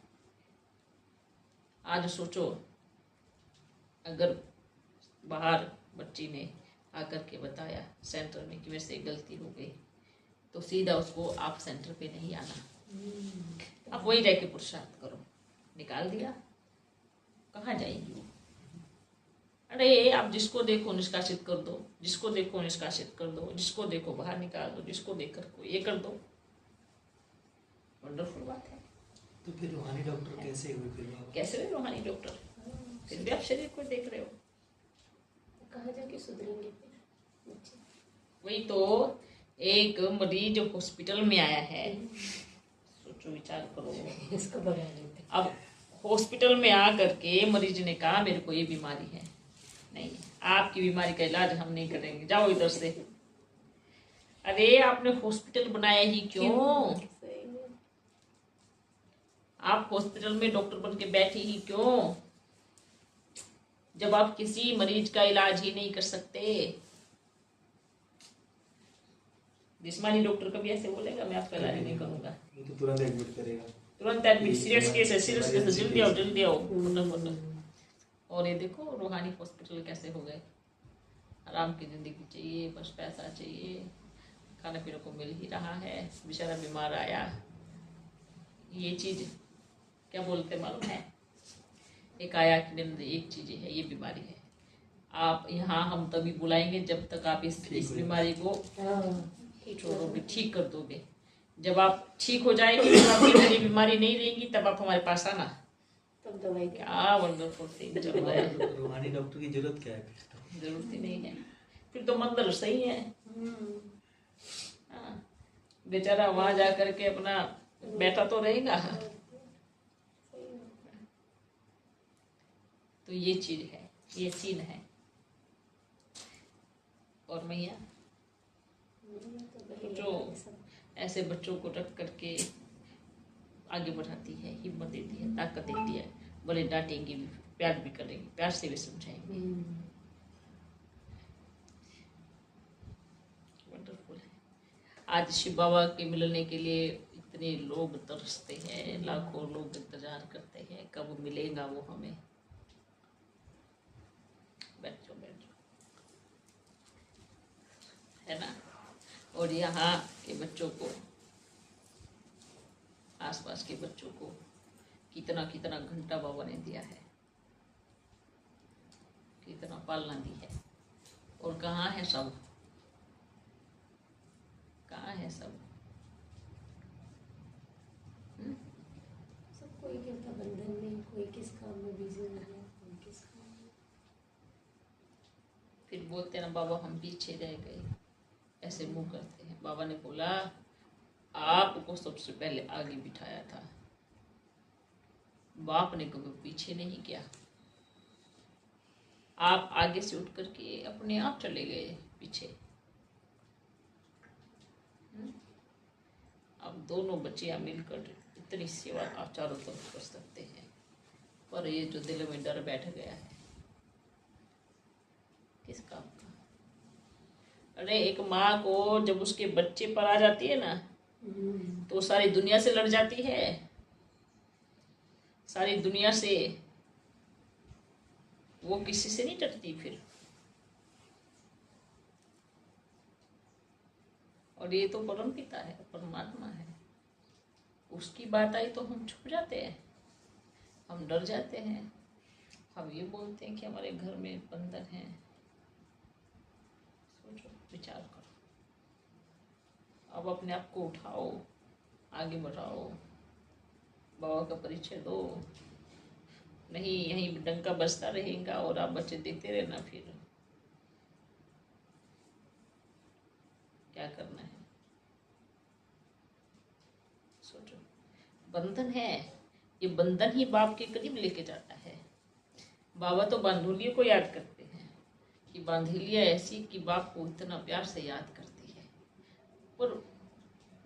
आज सोचो, अगर बाहर बच्ची ने आकर के बताया सेंटर में कि वैसे गलती हो गई, तो सीधा उसको आप सेंटर पे नहीं आना, आप वही रह के पुरुषार्थ करो। निकाल दिया, कहाँ जाएगी वो? अरे आप जिसको देखो निष्कासित कर दो, जिसको देखो निष्कासित कर दो, जिसको देखो बाहर निकाल दो, जिसको देखकर को ये कर दो। वंडरफुल बात है। तो फिर रूहानी डॉक्टर कैसे हुए फिर बाबा? कैसे हुए रूहानी डॉक्टर? फिर भी आप शरीर को देख रहे हो, कहाँ जाके सुधरेंगे फिर? वही तो। एक मरीज हॉस्पिटल में आया है, सोचो, विचार करो। इसको बढ़ा लेते। अब हॉस्पिटल में आकर के मरीज ने कहा मेरे को ये बीमारी है, नहीं आपकी बीमारी का इलाज हम नहीं करेंगे, जाओ इधर से। अरे आपने हॉस्पिटल बनाया ही क्यों? आप हॉस्पिटल में डॉक्टर बन के बैठे ही क्यों, जब आप किसी मरीज का इलाज ही नहीं कर सकते? जिस्मानी डॉक्टर कभी ऐसे बोलेगा मैं आपका इलाज नहीं करूंगा, वो तो तुरंत एडमिट करेगा। तुरंत एडमिट, सीरियस केस है, सीरियस केस है, जल्दी आओ जल्दी आओ फटाफट। और ये देखो रूहानी हॉस्पिटल कैसे हो गए। आराम की ज़िंदगी चाहिए, बस पैसा चाहिए, खाने पीने को मिल ही रहा है, बेचारा बीमार आया। ये चीज़ क्या बोलते मालूम है, एक आया कि एक चीज़ है, ये बीमारी है। आप यहाँ हम तभी बुलाएंगे जब तक आप इस बीमारी को छोड़ोगे, ठीक कर दोगे। जब आप ठीक हो जाएंगे, जब आपकी ये बीमारी नहीं रहेगी, तब आप हमारे पास आना। तब दवाई क्या वंडरफुल थिंग चल रहा है। रूहानी डॉक्टर की जरूरत क्या है फिर? जरूरत ही नहीं है फिर तो मंदिर सही है। हाँ, बेचारा वहां जा करके अपना बैठा तो रहेगा। तो ये चीज है, ये सीन है। और मैया जो ऐसे बच्चों को रख करके आगे बढ़ाती है, हिम्मत देती है, ताकत देती है, बोले डांटेंगे भी, प्यार भी करेंगे, प्यार से भी समझाएंगे। वंडरफुल है। आज शिव बाबा के मिलने के लिए इतने लोग तरसते हैं, लाखों लोग इंतजार करते हैं, कब मिलेगा वो हमें। बैठो बैठो, है ना। और यहाँ के बच्चों को, आसपास के बच्चों को कितना कितना घंटा बाबा ने दिया है, कितना पालना दी है। और कहाँ है सब, कहाँ है सब? सब कोई कहता बंधन में, कोई किस काम में बिजी हो गया, कोई किस काम में। फिर बोलते ना बाबा हम पीछे रह गए, ऐसे मुंह करते हैं। बाबा ने बोला आपको सबसे पहले आगे बिठाया था, बाप ने कभी पीछे नहीं किया। आप आगे से उठ करके अपने आप चले गए पीछे। अब दोनों बच्चियां मिलकर इतनी सेवा आप चारों तरफ कर सकते हैं, पर ये जो दिल में डर बैठ गया है, किस काम का? अरे एक माँ को जब उसके बच्चे पर आ जाती है ना, तो सारी दुनिया से लड़ जाती है, सारी दुनिया से। वो किसी से नहीं डरती फिर। और ये तो परम पिता है, परमात्मा है, उसकी बात आई तो हम छुप जाते हैं, हम डर जाते हैं, हम ये बोलते हैं कि हमारे घर में बंधन है। सोचो, विचार करो, अब अपने आप को उठाओ, आगे बढ़ाओ, बाबा का परिचय दो। नहीं यहीं डंका बजता रहेगा और आप बच्चे देखते रहना, फिर क्या करना है? सोचो, बंधन है, ये बंधन ही बाप के करीब लेके जाता है। बाबा तो बांधुलियों को याद करते हैं कि बांधुलिया ऐसी कि बाप को इतना प्यार से याद करती है, पर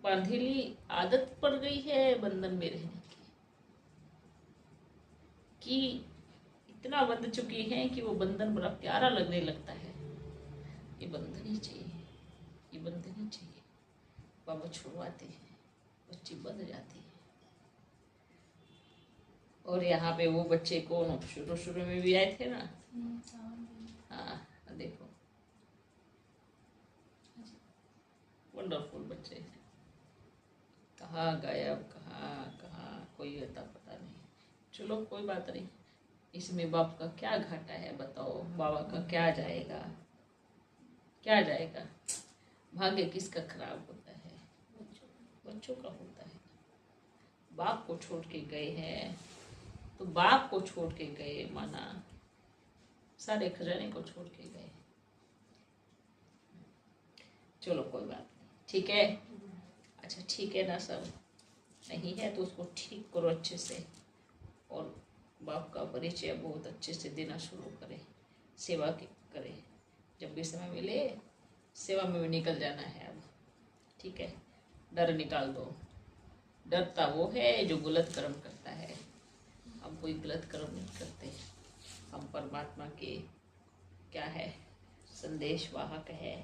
बांधुली आदत पड़ गई है बंधन में रहने कि इतना बंध चुकी है कि वो बंधन बड़ा प्यारा लगने लगता है। ये बंधन ही चाहिए, ये बंधन ही चाहिए। बाबा छुड़वाते हैं, बच्ची बंध जाती है। और यहाँ पे वो बच्चे कौन शुरू शुरू में भी आए थे ना, हाँ देखो वंडरफुल बच्चे, कहाँ गायब, कहाँ कहाँ कोई होता पता नहीं। चलो कोई बात नहीं, इसमें बाप का क्या घाटा है बताओ, बाबा का क्या जाएगा, क्या जाएगा? भाग्य किसका खराब होता है? बच्चों का होता है। बाप को छोड़ के गए हैं तो बाप को छोड़ के गए, माना सारे खजाने को छोड़ के गए। चलो कोई बात नहीं, ठीक है। अच्छा ठीक है ना, सब नहीं है तो उसको ठीक करो अच्छे से, और बाप का परिचय बहुत अच्छे से देना शुरू करें, सेवा करें। जब भी समय मिले सेवा में भी निकल जाना है अब, ठीक है। डर निकाल दो, डरता वो है जो गलत कर्म करता है, हम कोई गलत कर्म नहीं करते, हम परमात्मा के क्या है संदेश वाहक है,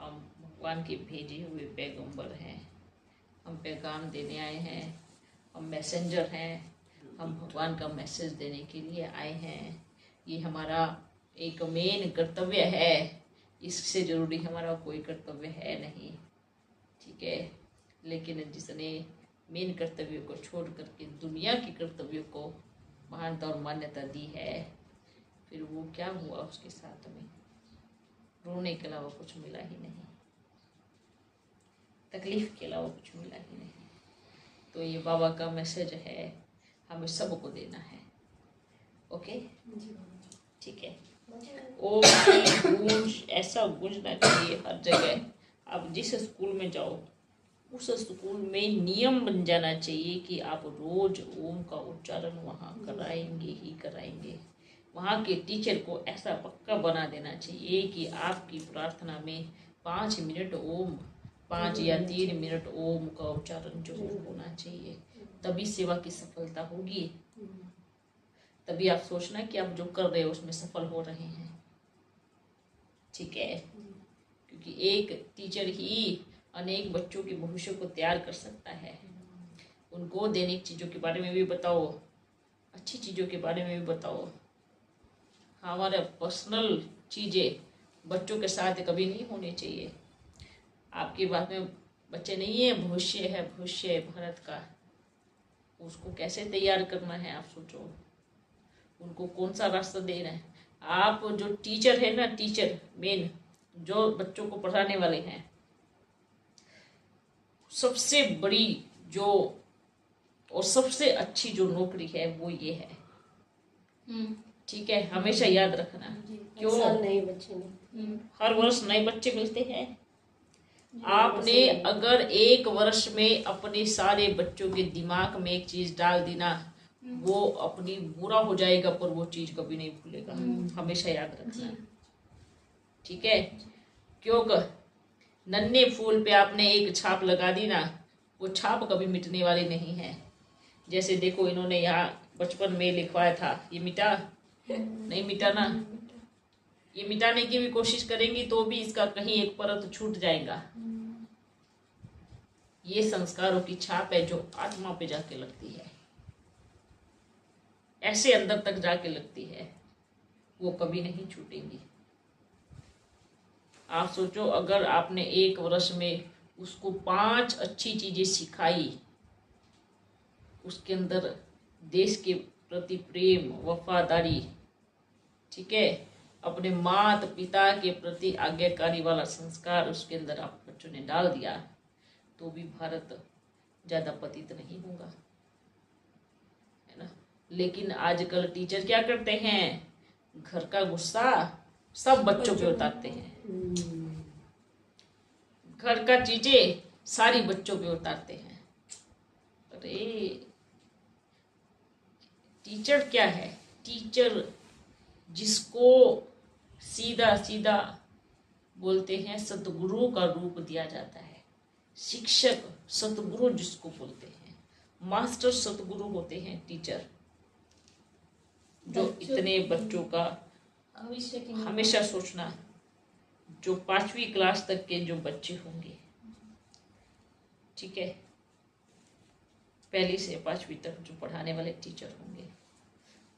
हम भगवान के भेजे हुए पैगंबर हैं, हम पैगाम देने आए हैं, हम मैसेंजर हैं, हम भगवान का मैसेज देने के लिए आए हैं। ये हमारा एक मेन कर्तव्य है, इससे ज़रूरी हमारा कोई कर्तव्य है नहीं, ठीक है। लेकिन जिसने मेन कर्तव्यों को छोड़ करके दुनिया के कर्तव्यों को महानता और मान्यता दी है, फिर वो क्या हुआ उसके साथ में? रोने के अलावा कुछ मिला ही नहीं, तकलीफ के अलावा कुछ मिला ही नहीं। तो ये बाबा का मैसेज है, हमें सबको देना है। ओके, ठीक है। ओम की गूंज ऐसा गूंजना चाहिए हर जगह। आप जिस स्कूल में जाओ उस स्कूल में नियम बन जाना चाहिए कि आप रोज ओम का उच्चारण वहाँ कराएंगे ही कराएंगे। वहाँ के टीचर को ऐसा पक्का बना देना चाहिए कि आपकी प्रार्थना में 5 मिनट ओम, 5 या 3 मिनट ओम का उच्चारण जरूर होना चाहिए। तभी सेवा की सफलता होगी, तभी आप सोचना कि आप जो कर रहे हो उसमें सफल हो रहे हैं, ठीक है। क्योंकि एक टीचर ही अनेक बच्चों के भविष्य को तैयार कर सकता है। उनको दैनिक चीज़ों के बारे में भी बताओ, अच्छी चीज़ों के बारे में भी बताओ। हमारे पर्सनल चीज़ें बच्चों के साथ कभी नहीं होनी चाहिए। आपकी बात में बच्चे नहीं है, भविष्य है, भविष्य है भारत का, उसको कैसे तैयार करना है आप सोचो। उनको कौन सा रास्ता देना है। आप जो टीचर है ना, टीचर मेन जो बच्चों को पढ़ाने वाले हैं, सबसे बड़ी जो और सबसे अच्छी जो नौकरी है वो ये है, ठीक है। हमेशा याद रखना। क्यों? नए बच्चे में हर वर्ष नए बच्चे मिलते हैं। आपने अगर एक वर्ष में अपने सारे बच्चों के दिमाग में एक चीज डाल दी ना, वो अपनी बुरा हो जाएगा पर वो चीज कभी नहीं भूलेगा। हमेशा याद रखना, ठीक है। क्योंकि नन्हे फूल पे आपने एक छाप लगा दी ना, वो छाप कभी मिटने वाली नहीं है। जैसे देखो इन्होंने यहाँ बचपन में लिखवाया था, ये मिटा नहीं, मिटा ना। ये मिटाने की भी कोशिश करेंगी तो भी इसका कहीं एक परत छूट जाएगा। ये संस्कारों की छाप है जो आत्मा पे जाके लगती है, ऐसे अंदर तक जाके लगती है, वो कभी नहीं छूटेंगी। आप सोचो अगर आपने एक वर्ष में उसको 5 अच्छी चीजें सिखाई, उसके अंदर देश के प्रति प्रेम, वफादारी, ठीक है, अपने माता पिता के प्रति आज्ञाकारी वाला संस्कार उसके अंदर आप बच्चों ने डाल दिया, तो भी भारत ज्यादा पतित नहीं होगा, है ना। लेकिन आजकल टीचर क्या करते हैं, घर का गुस्सा सब बच्चों पे उतारते हैं, घर का चीजें सारी बच्चों पे उतारते हैं। अरे टीचर क्या है? टीचर जिसको सीधा सीधा बोलते हैं सतगुरु का रूप दिया जाता है। शिक्षक सतगुरु जिसको बोलते हैं, मास्टर सतगुरु होते हैं टीचर, जो इतने बच्चों का हमेशा सोचना, जो 5वीं क्लास तक के जो बच्चे होंगे, ठीक है, 1 से 5वीं तक जो पढ़ाने वाले टीचर होंगे,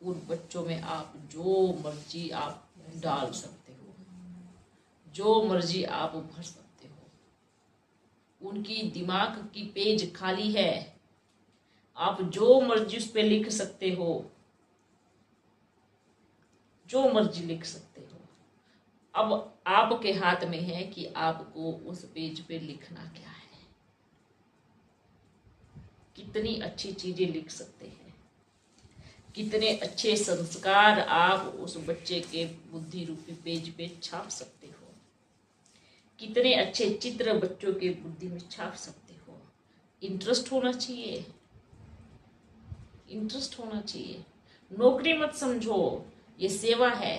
उन बच्चों में आप जो मर्जी आप डाल सकते हो, जो मर्जी आप भर सकते हो। उनकी दिमाग की पेज खाली है, आप जो मर्जी उस पे लिख सकते हो, जो मर्जी लिख सकते हो। अब आपके हाथ में है कि आपको उस पेज पे लिखना क्या है। कितनी अच्छी चीजें लिख सकते हैं, कितने अच्छे संस्कार आप उस बच्चे के बुद्धि रूपी पेज पे छाप सकते हो, कितने अच्छे चित्र बच्चों के बुद्धि में छाप सकते हो। इंटरेस्ट होना चाहिए, इंटरेस्ट होना चाहिए। नौकरी मत समझो, ये सेवा है।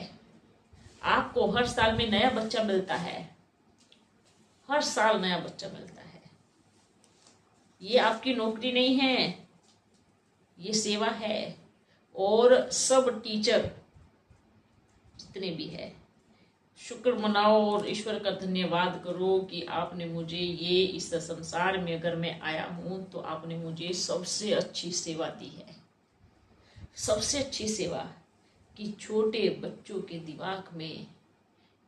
आपको हर साल में नया बच्चा मिलता है, हर साल नया बच्चा मिलता है। ये आपकी नौकरी नहीं है, ये सेवा है। और सब टीचर जितने भी है, शुक्र मनाओ और ईश्वर का धन्यवाद करो कि आपने मुझे ये इस संसार में अगर मैं आया हूँ तो आपने मुझे सबसे अच्छी सेवा दी है। सबसे अच्छी सेवा कि छोटे बच्चों के दिमाग में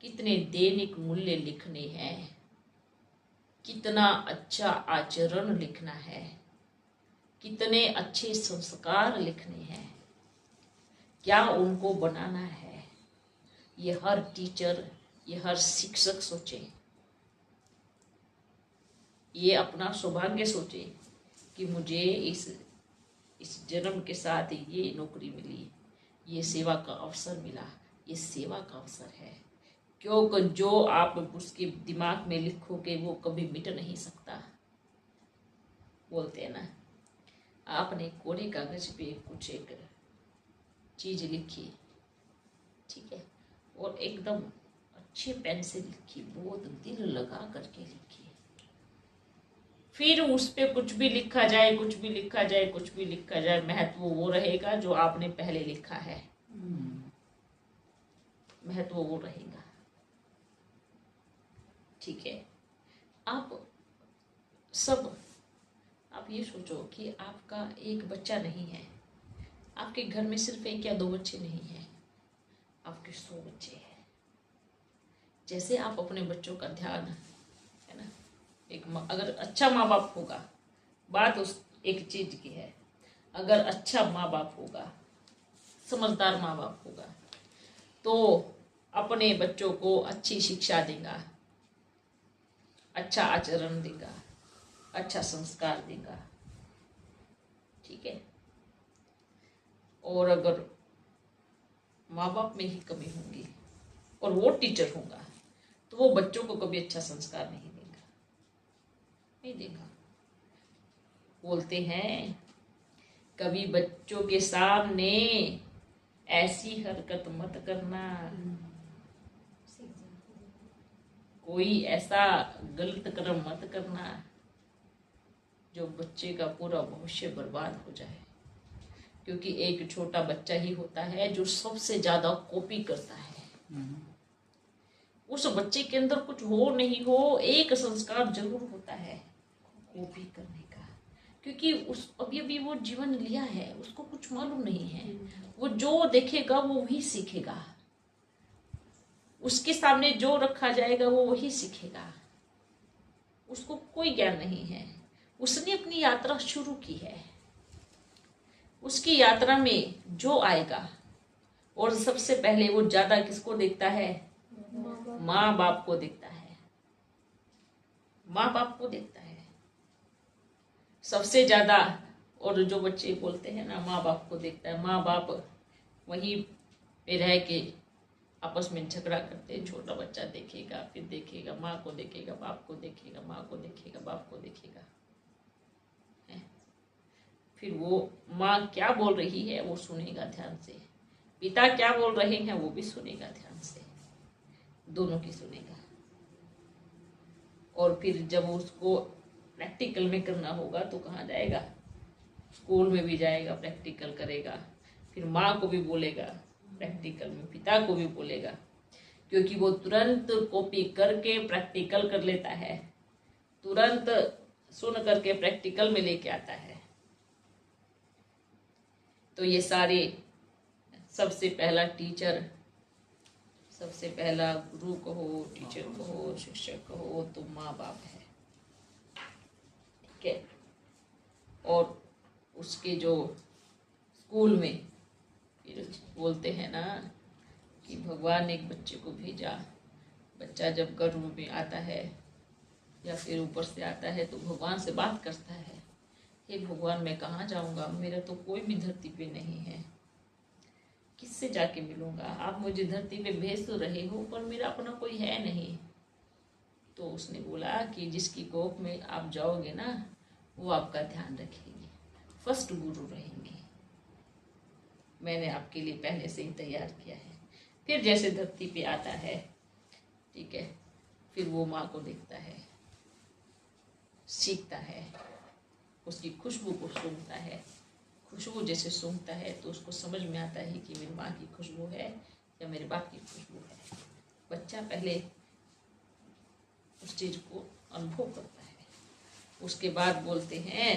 कितने दैनिक मूल्य लिखने हैं, कितना अच्छा आचरण लिखना है, कितने अच्छे संस्कार लिखने हैं, क्या उनको बनाना है। ये हर टीचर, ये हर शिक्षक सोचे, ये अपना सौभाग्य सोचे कि मुझे इस जन्म के साथ ये नौकरी मिली, ये सेवा का अवसर मिला। ये सेवा का अवसर है, क्योंकि जो आप उसके दिमाग में लिखोगे वो कभी मिट नहीं सकता। बोलते हैं ना, आपने कोरे कागज पे कुछ एक चीज लिखी, ठीक है, और एकदम अच्छे पेन से लिखी, बहुत दिल लगा करके लिखी, फिर उस पे कुछ भी लिखा जाए, कुछ भी लिखा जाए, कुछ भी लिखा जाए, महत्व वो रहेगा जो आपने पहले लिखा है। महत्व वो रहेगा, ठीक है। आप सब आप ये सोचो कि आपका एक बच्चा नहीं है, आपके घर में सिर्फ एक या दो बच्चे नहीं हैं, आपके 100 बच्चे हैं। जैसे आप अपने बच्चों का ध्यान, है ना, अगर अच्छा माँ बाप होगा, बात उस एक चीज की है, अगर अच्छा माँ बाप होगा, समझदार माँ बाप होगा, तो अपने बच्चों को अच्छी शिक्षा देगा, अच्छा आचरण देगा, अच्छा संस्कार देगा, ठीक है। और अगर माँ बाप में ही कमी होगी और वो टीचर होगा तो वो बच्चों को कभी अच्छा संस्कार नहीं देगा, नहीं देगा। बोलते हैं कभी बच्चों के सामने ऐसी हरकत मत करना, कोई ऐसा गलत कर्म मत करना जो बच्चे का पूरा भविष्य बर्बाद हो जाए। क्योंकि एक छोटा बच्चा ही होता है जो सबसे ज्यादा कॉपी करता है। उस बच्चे के अंदर कुछ हो नहीं हो, एक संस्कार जरूर होता है, कॉपी करने का। क्योंकि उस अभी वो जीवन लिया है, उसको कुछ मालूम नहीं है, वो जो देखेगा वो वही सीखेगा, उसके सामने जो रखा जाएगा वो वही सीखेगा, उसको कोई ज्ञान नहीं है। उसने अपनी यात्रा शुरू की है, उसकी यात्रा में जो आएगा, और सबसे पहले वो ज्यादा किसको देखता है? माँ बाप को देखता है, माँ बाप को देखता है सबसे ज्यादा। और जो बच्चे बोलते हैं ना माँ बाप को देखता है, माँ बाप वहीं पे रह के आपस में झगड़ा करते हैं। छोटा बच्चा देखेगा, फिर देखेगा माँ को, देखेगा बाप को, देखेगा माँ को, देखेगा बाप को, देखेगा, फिर वो माँ क्या बोल रही है वो सुनेगा ध्यान से, पिता क्या बोल रहे हैं वो भी सुनेगा ध्यान से, दोनों की सुनेगा। और फिर जब उसको प्रैक्टिकल में करना होगा तो कहाँ जाएगा? स्कूल में भी जाएगा, प्रैक्टिकल करेगा, फिर माँ को भी बोलेगा प्रैक्टिकल में, पिता को भी बोलेगा, क्योंकि वो तुरंत कॉपी करके प्रैक्टिकल कर लेता है, तुरंत सुन करके प्रैक्टिकल में लेके आता है। तो ये सारे, सबसे पहला टीचर, सबसे पहला गुरु कहो, टीचर कहो, शिक्षक कहो, तो माँ बाप है, ठीक है। और उसके जो स्कूल में फिर बोलते हैं ना कि भगवान ने एक बच्चे को भेजा, बच्चा जब गर्भ में आता है या फिर ऊपर से आता है तो भगवान से बात करता है, हे भगवान मैं कहाँ जाऊँगा, मेरा तो कोई भी धरती पे नहीं है, किससे जाके मिलूँगा, आप मुझे धरती पे भेज तो रहे हो पर मेरा अपना कोई है नहीं। तो उसने बोला कि जिसकी कोख में आप जाओगे ना वो आपका ध्यान रखेगी, फर्स्ट गुरु रहेंगे, मैंने आपके लिए पहले से ही तैयार किया है। फिर जैसे धरती पे आता है, ठीक है, फिर वो माँ को देखता है, सीखता है, उसकी खुशबू को सूंघता है, खुशबू जैसे सूंघता है तो उसको समझ में आता है कि मेरी माँ की खुशबू है या मेरे बाप की खुशबू है। बच्चा पहले उस चीज़ को अनुभव करता है, उसके बाद बोलते हैं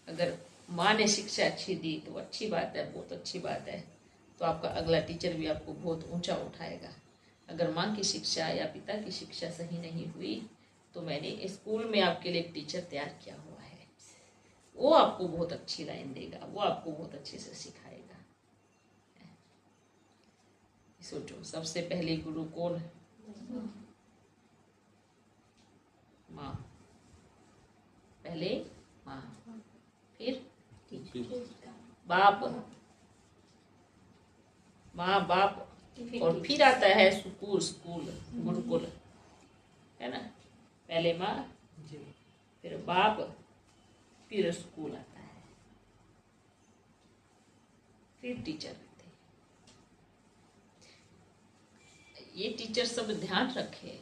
अगर माँ ने शिक्षा अच्छी दी तो अच्छी बात है, बहुत अच्छी बात है, तो आपका अगला टीचर भी आपको बहुत ऊंचा उठाएगा। अगर माँ की शिक्षा या पिता की शिक्षा सही नहीं हुई तो मैंने स्कूल में आपके लिए एक टीचर तैयार किया हुआ है, वो आपको बहुत अच्छी लाइन देगा, वो आपको बहुत अच्छे से सिखाएगा। सोचो, सबसे पहले गुरु कौन है? माँ। पहले माँ, फिर बाप, माँ बाप, और फिर आता है स्कूल, गुरुकुल, है ना। पहले माँ, फिर बाप, फिर स्कूल आता है, फिर टीचर आते हैं। ये टीचर सब ध्यान रखे,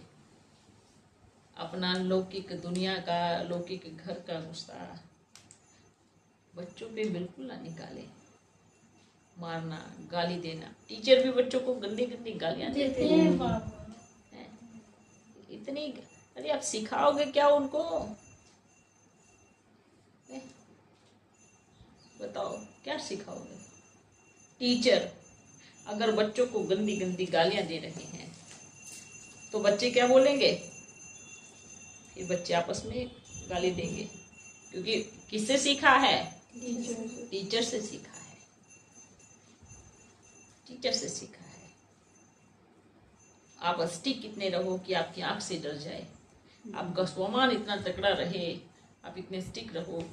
अपना लौकिक दुनिया का, लौकिक घर का गुस्सा बच्चों पे बिल्कुल ना निकाले। मारना, गाली देना, टीचर भी बच्चों को गंदी गंदी गालियां देते हैं। इतनी, अरे आप सिखाओगे क्या उनको? बताओ क्या सिखाओगे? टीचर अगर बच्चों को गंदी गंदी गालियां दे रहे हैं तो बच्चे क्या बोलेंगे? फिर बच्चे आपस में गाली देंगे, क्योंकि किससे सीखा है? टीचर से सीखा है, टीचर से सीखा है। आप स्टिक कितने रहो कि आपकी आंख से डर जाए, आपका स्वमान इतना तगड़ा रहे, आप इतने स्टिक रहो,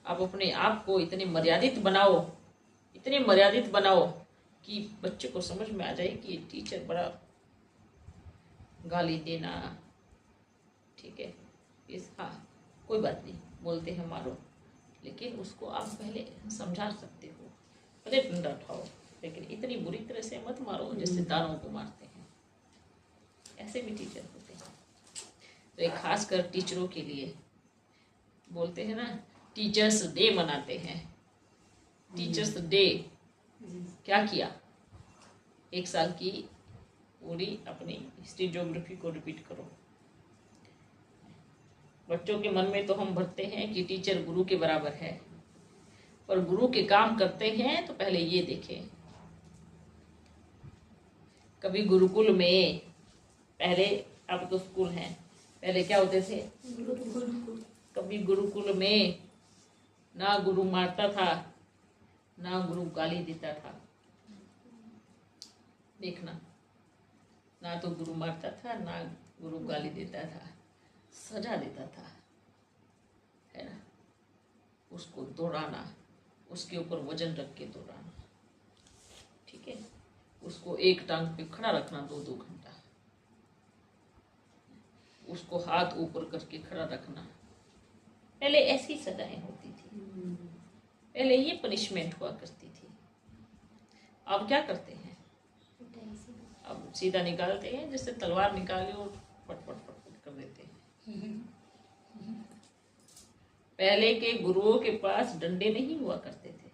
आप अपने आप को इतने मर्यादित बनाओ, इतने मर्यादित बनाओ कि बच्चे को समझ में आ जाए कि टीचर बड़ा गाली देना, ठीक है, हाँ कोई बात नहीं, बोलते हैं मारो, लेकिन उसको आप पहले समझा सकते हो, पहले डंडा उठाओ, लेकिन इतनी बुरी तरह से मत मारो जैसे दानों को मारते हैं। ऐसे भी टीचर होते हैं। तो एक खास कर टीचरों के लिए बोलते हैं ना, टीचर्स डे मनाते हैं। टीचर्स डे क्या किया? एक साल की पूरी अपनी हिस्ट्री ज्योग्राफी को रिपीट करो। बच्चों के मन में तो हम भरते हैं कि टीचर गुरु के बराबर है, पर गुरु के काम करते हैं तो पहले ये देखें। कभी गुरुकुल में, पहले, अब तो स्कूल हैं, पहले क्या होते थे? कभी गुरुकुल में ना गुरु मारता था ना गुरु गाली देता था। देखना, ना तो गुरु मारता था ना गुरु गाली देता था, सजा देता था, है ना। उसको दौड़ाना, उसके ऊपर वजन रख के दौड़ाना, ठीक है, उसको एक टांग पे खड़ा रखना 2-2 घंटा, उसको हाथ ऊपर करके खड़ा रखना। पहले ऐसी सजाएं होती थी, पहले ये पनिशमेंट हुआ करती थी। अब क्या करते हैं? अब सीधा निकालते हैं, जैसे तलवार निकाले और फट फट फट फट कर देते हैं। पहले के गुरुओं के पास डंडे नहीं हुआ करते थे,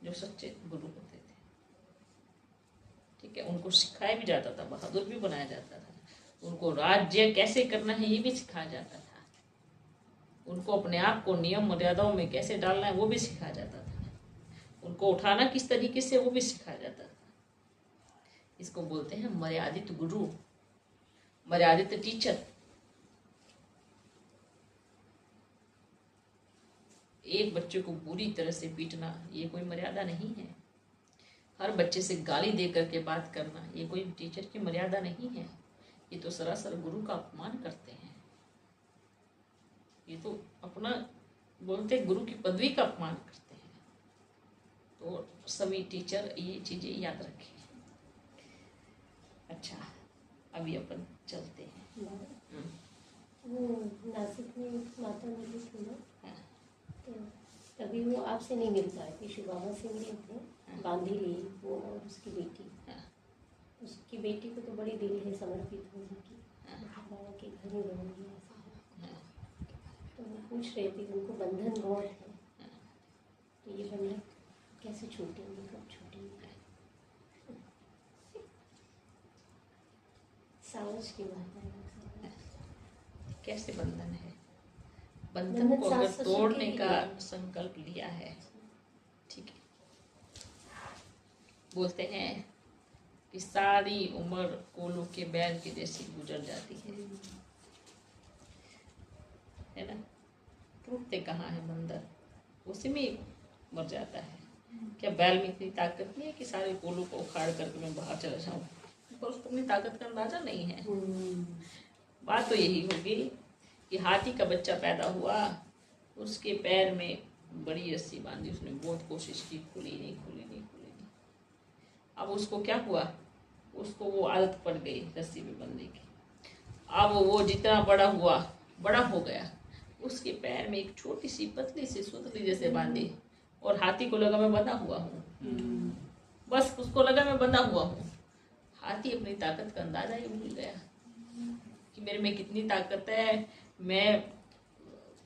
जो सच्चे गुरु होते थे, ठीक है, उनको सिखाया भी जाता था, बहादुर भी बनाया जाता था, उनको राज्य कैसे करना है ये भी सिखाया जाता था, उनको अपने आप को नियम मर्यादाओं में कैसे डालना है वो भी सिखाया जाता था, उनको उठाना किस तरीके से वो भी सिखाया जाता था। इसको बोलते हैं मर्यादित गुरु, मर्यादित टीचर। एक बच्चे को बुरी तरह से पीटना ये कोई मर्यादा नहीं है। हर बच्चे से गाली दे करके बात करना ये कोई टीचर की मर्यादा नहीं है। ये तो सरासर गुरु का अपमान करते हैं। ये तो अपना बोलते गुरु की पदवी का अपमान करते हैं। तो सभी टीचर ये चीजें याद रखें। अच्छा, अभी अपन चलते हैं। वो नासिक में माता मिली थी ना, हाँ। तो तभी वो आपसे नहीं मिल पाए थे, शिवामा से मिले थे। हाँ। बांधी ली वो और उसकी बेटी। हाँ। उसकी बेटी को तो बड़ी दिल है समर्पित होने की, हाँ। बाबा के घर ही रहूँगी ऐसा। हाँ। तो वो पूछ रहे थे उनको बंधन बहुत है, हाँ। तो ये बंधन कैसे छूटेंगे, कब छूटेंगे? सावज की बात है। कैसे बंधन है? बंधन बंधन को अगर सास ससुर तोड़ने के भी का है। संकल्प लिया है, ठीक है, बोलते हैं कि सारी उम्र कोलों के बैल के जैसी गुजर जाती है ना? टूटते कहाँ है बंधन, उसी में मर जाता है। क्या बैल में इतनी ताकत नहीं है कि सारे कोलों को उखाड़ करके मैं बाहर चला जाऊं? पर उसको अपनी ताकत का अंदाजा नहीं है। बात तो यही होगी कि हाथी का बच्चा पैदा हुआ, उसके पैर में बड़ी रस्सी बांधी, उसने बहुत कोशिश की, खुली नहीं। अब उसको क्या हुआ, उसको वो आदत पड़ गई रस्सी में बंधने की। अब वो जितना बड़ा हो गया, उसके पैर में एक छोटी सी पतली सी सुतली जैसे बांधी, और हाथी को लगा मैं बंधा हुआ हूँ। बस उसको लगा मैं बंधा हुआ हूँ। हाथी अपनी ताकत का अंदाजा ही भूल गया कि मेरे में कितनी ताकत है, मैं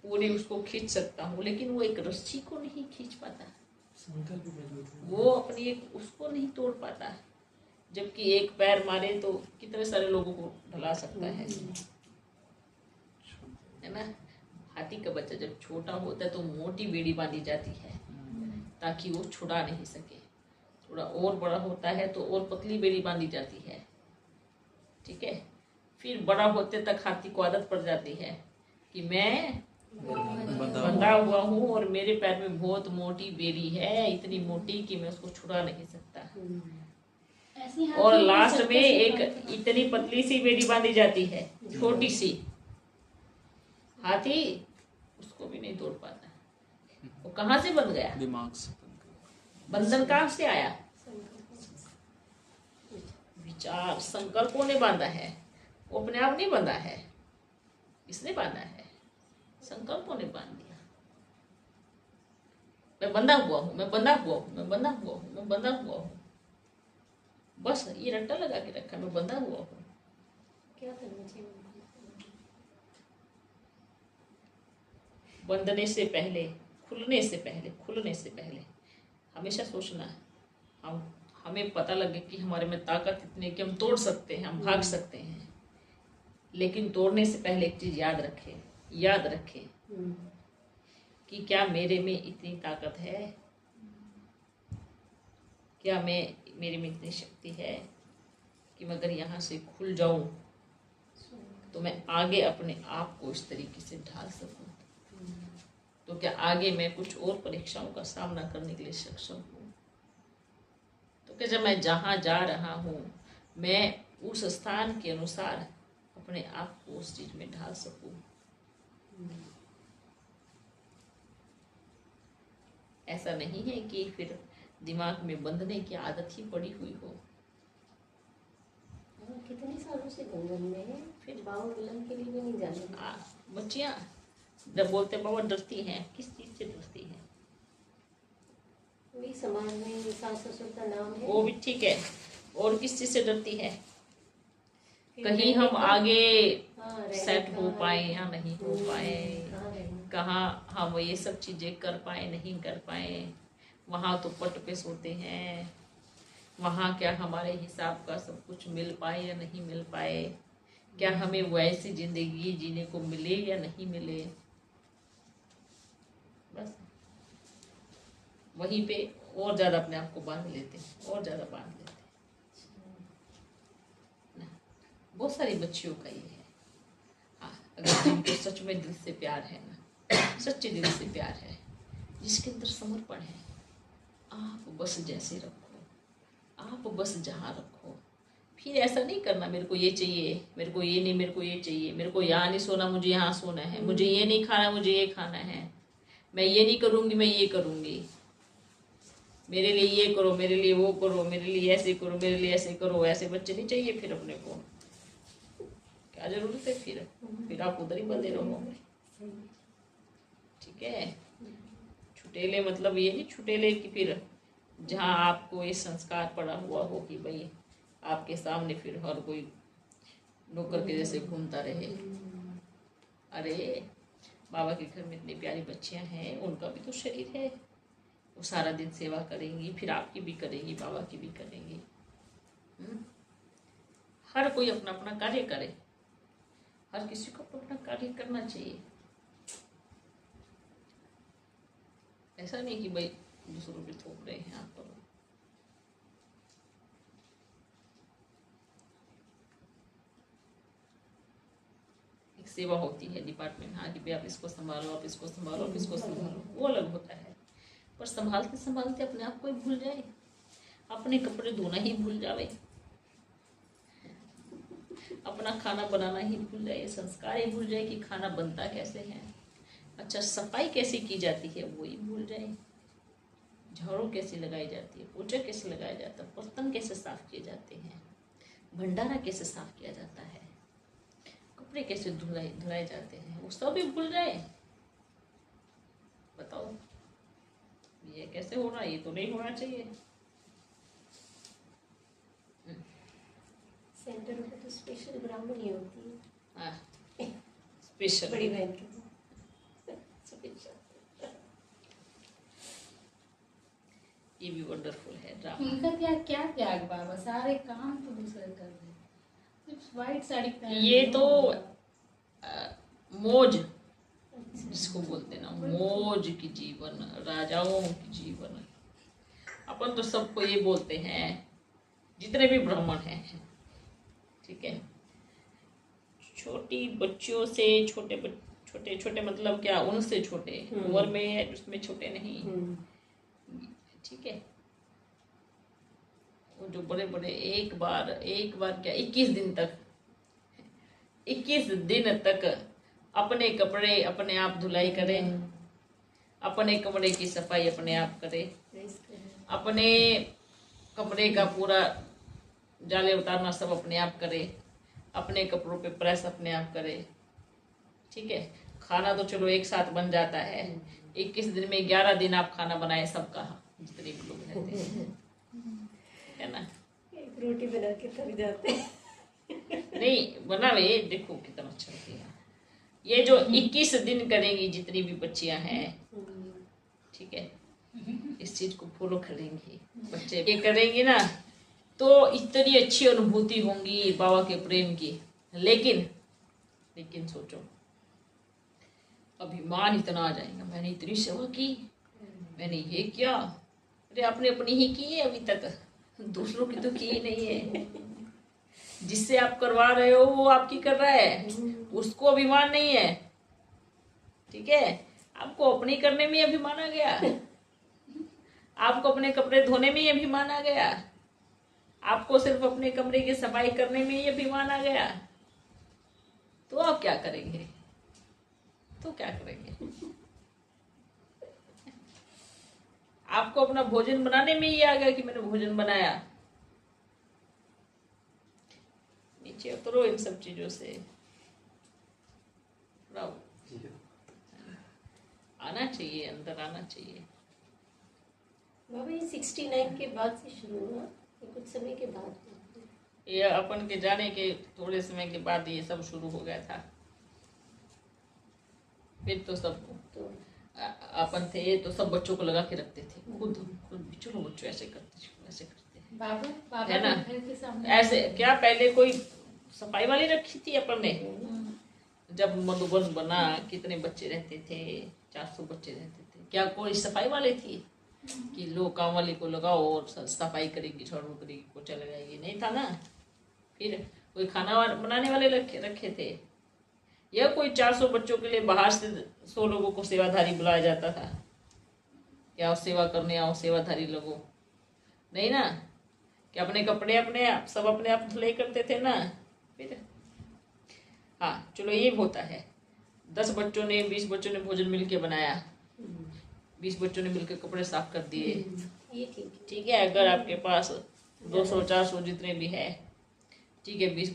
पूरी उसको खींच सकता हूँ, लेकिन वो एक रस्सी को नहीं खींच पाता, संकल्प मजबूत है। वो अपनी एक उसको नहीं तोड़ पाता। जबकि एक पैर मारे तो कितने सारे लोगों को ढला सकता है ना? हाथी का बच्चा जब छोटा होता है तो मोटी बेड़ी बांधी जाती है ताकि वो छुड़ा नहीं सके। थोड़ा और बड़ा होता है तो और पतली बेड़ी बांधी जाती है, ठीक है। फिर बड़ा होते तक हाथी को आदत पड़ जाती है कि मैं बंधा हुआ हूँ और मेरे पैर में बहुत मोटी बेड़ी है, इतनी मोटी कि मैं उसको छुड़ा नहीं सकता। ऐसी और हाथी लास्ट में सर्कस एक निकालते हैं। इतनी पतली सी बेड़ी बांधी जाती है, छोटी सी। हाथी उसको भी नहीं तोड़ पाता। वो कहाँ से बन गया? दिमाग से। बंधन कहाँ से आया? विचार, संकल्पों ने बांधा है, वो अपने आप नहीं बंधा है। किसने बांधा है? संकल्पों ने बांध दिया। मैं बंधा हुआ हूँ, मैं बंधा हुआ हूँ, मैं बंधा हुआ हूँ, मैं बंधा हुआ हूँ। बस ये रट्टा लगा के रखा, मैं बंधा हुआ हूँ। क्या करना चाहिए? बंधने से पहले, खुलने से पहले हमेशा सोचना है, हमें पता लगे कि हमारे में ताकत इतनी है कि हम तोड़ सकते हैं, हम भाग सकते हैं। लेकिन तोड़ने से पहले एक चीज याद रखें कि क्या मेरे में इतनी ताकत है, क्या मेरे में इतनी शक्ति है कि मैं अगर यहाँ से खुल जाऊं तो मैं आगे अपने आप को इस तरीके से ढाल सकूं। तो क्या आगे मैं कुछ और परीक्षाओं का सामना करने के लिए सक्षम हूँ? तो क्या जब मैं जहाँ जा रहा हूँ मैं उस स्थान के अनुसार अपने आप को उस चीज में ढाल सकूं? ऐसा नहीं है कि फिर दिमाग में बंधने की आदत ही पड़ी हुई हो। कितने सालों से बंधन में है, फिर बाबा मिलन के लिए भी नहीं जाने। बच्चियां जब बोलते बाबा डरती हैं, किस चीज से डरती हैं? वही समाज में सास ससुर का नाम है, वो भी ठीक है, और किस चीज से डरती है? कहीं हम आगे सेट हो पाए या नहीं हो पाए, कहाँ हम ये सब चीजें कर पाए नहीं कर पाए। वहाँ तो पट पे सोते हैं, वहाँ क्या हमारे हिसाब का सब कुछ मिल पाए या नहीं मिल पाए, क्या हमें वैसी जिंदगी जीने को मिले या नहीं मिले। बस वहीं पे और ज्यादा अपने आप को बांध लेते हैं, और ज्यादा बांध लेते हैं। बहुत सारी बच्चियों का ये है। हाँ, अगर जिनको सच में दिल से प्यार है ना, सच्चे दिल से प्यार है, जिसके अंदर समर्पण है, आप बस जैसे रखो, आप बस जहाँ रखो। फिर ऐसा नहीं करना मेरे को ये चाहिए, मेरे को ये नहीं, मेरे को ये चाहिए, मेरे को यहाँ नहीं सोना, मुझे यहाँ सोना है, मुझे ये नहीं खाना, मुझे ये खाना है, मैं ये नहीं करूँगी, मैं ये करूँगी, मेरे लिए ये करो, मेरे लिए वो करो, मेरे लिए ऐसे करो, मेरे लिए ऐसे करो। ऐसे बच्चे नहीं चाहिए फिर अपने को। क्या जरूरत है फिर आप उधर ही बंधे रहो। ठीक है, छुटेले मतलब ये नहीं छुटेले कि फिर जहाँ आपको ये संस्कार पड़ा हुआ हो कि भाई आपके सामने फिर हर कोई नौकर के जैसे घूमता रहे। अरे बाबा के घर में इतनी प्यारी बच्चियां हैं, उनका भी तो शरीर है, वो सारा दिन सेवा करेंगी, फिर आपकी भी करेंगी, बाबा की भी करेंगी। हर कोई अपना अपना कार्य करे, हर किसी को अपना कार्य करना चाहिए। ऐसा नहीं कि भाई दूसरों पे थोप रहे हैं आप पर। एक सेवा होती है डिपार्टमेंट, हाँ कि भाई आप इसको संभालो, आप इसको संभालो, आप इसको संभालो, वो अलग होता है। पर संभालते संभालते अपने आप को ही भूल जाए, अपने कपड़े धोना ही भूल जावे, अपना खाना बनाना ही भूल जाए, संस्कार ही भूल जाए कि खाना बनता कैसे है, अच्छा सफाई कैसे की जाती है वो ही भूल जाए, झाड़ू कैसे लगाई जाती है, पोछा कैसे लगाया जाता है, बर्तन कैसे साफ किए जाते हैं, भंडारा कैसे साफ किया जाता है, कपड़े कैसे धुलाए जाते हैं, वो सब भी भूल जाए। बताओ ये कैसे हो रहा है? ये तो नहीं होना चाहिए। सेंटर में तो स्पेशल ब्राह्मणी होती है। हाँ स्पेशल बड़ी बहन के स्पेशल। ये भी वंडरफुल है ड्रामा। उनका क्या क्या त्याग बाबा, सारे काम तो दूसरे कर रहे हैं, सिर्फ व्हाइट साड़ी पहन ये लो। तो मौज जिसको बोलते हैं ना, मौज की जीवन, राजाओं की जीवन। अपन तो सबको ये बोलते हैं जितने भी ब्राह्मण हैं, ठीक है, छोटी बच्चियों से छोटे छोटे छोटे मतलब क्या, उनसे छोटे उम्र में, उसमें छोटे नहीं, ठीक है। वो जो बड़े बड़े एक बार क्या 21 दिन तक अपने कपड़े अपने आप धुलाई करें, अपने कमरे की सफाई अपने आप करें, अपने कमरे का पूरा जाले उतारना सब अपने आप करे, अपने कपड़ों पे प्रेस अपने आप करे, ठीक है। खाना तो चलो एक साथ बन जाता है, 21 दिन में 11 दिन आप खाना बनाए सबका, जितने भी लोग रहते हैं, है ना। एक रोटी बना के थक जाते हैं। नहीं बनावे, देखो कितना अच्छा किया। ये जो 21 दिन करेंगी जितनी भी बच्चियां हैं, ठीक है, इस चीज को फॉलो करेंगी बच्चे, ये करेंगी ना तो इतनी अच्छी अनुभूति होंगी बाबा के प्रेम की। लेकिन सोचो अभिमान इतना आ जाएगा, मैंने इतनी सेवा की, मैंने ये किया, अरे आपने अपनी ही की है अभी तक, दूसरों की तो की ही नहीं है। जिससे आप करवा रहे हो वो आपकी कर रहा है, उसको अभिमान नहीं है, ठीक है। आपको अपनी करने में अभिमान आ गया, आपको अपने कपड़े धोने में ही अभिमान आ गया, आपको सिर्फ अपने कमरे की सफाई करने में ही अभिमान आ गया, तो आप क्या करेंगे? आपको अपना भोजन बनाने में ही आ गया कि मैंने भोजन बनाया। नीचे उतरो इन सब चीजों से, आना चाहिए, अंदर आना चाहिए। बाबा ये 69 के बाद से शुरू हुआ, ये कुछ समय के बाद? ये अपन के जाने के थोड़े समय के बाद ये सब शुरू हो गया था। फिर तो सब तो अपन थे तो सब बच्चों को लगा के रखते थे, खुद भी चलो बच्चों ऐसे करते हैं, बाबा है ना। घर के सामने ऐसे क्या पहले कोई सफाई वाली रखी थी अपन ने? जब मधुबन बना कितने बच्चे रहते थे, 400 बच्चे रहते थे, क्या कोई सफाई वाले थी कि लो काम वाली को लगाओ और सफाई करेगी, झाड़ू करेगी, पोछा लगाएगी? नहीं था ना। फिर कोई खाना बनाने वाले रखे थे, या कोई 400 बच्चों के लिए बाहर से 100 लोगों को सेवाधारी बुलाया जाता था, क्या सेवा करने आओ सेवाधारी लोगों? नहीं ना, कि अपने कपड़े अपने आप सब अपने आप धुलाई करते थे ना। फिर हाँ चलो ये होता है, 10 बच्चों ने 20 बच्चों ने भोजन मिलके बनाया, 20 बच्चों ने मिलकर कपड़े साफ कर दिए, ये ठीक है। अगर आपके पास 200 400 जितने भी है, ठीक है, 10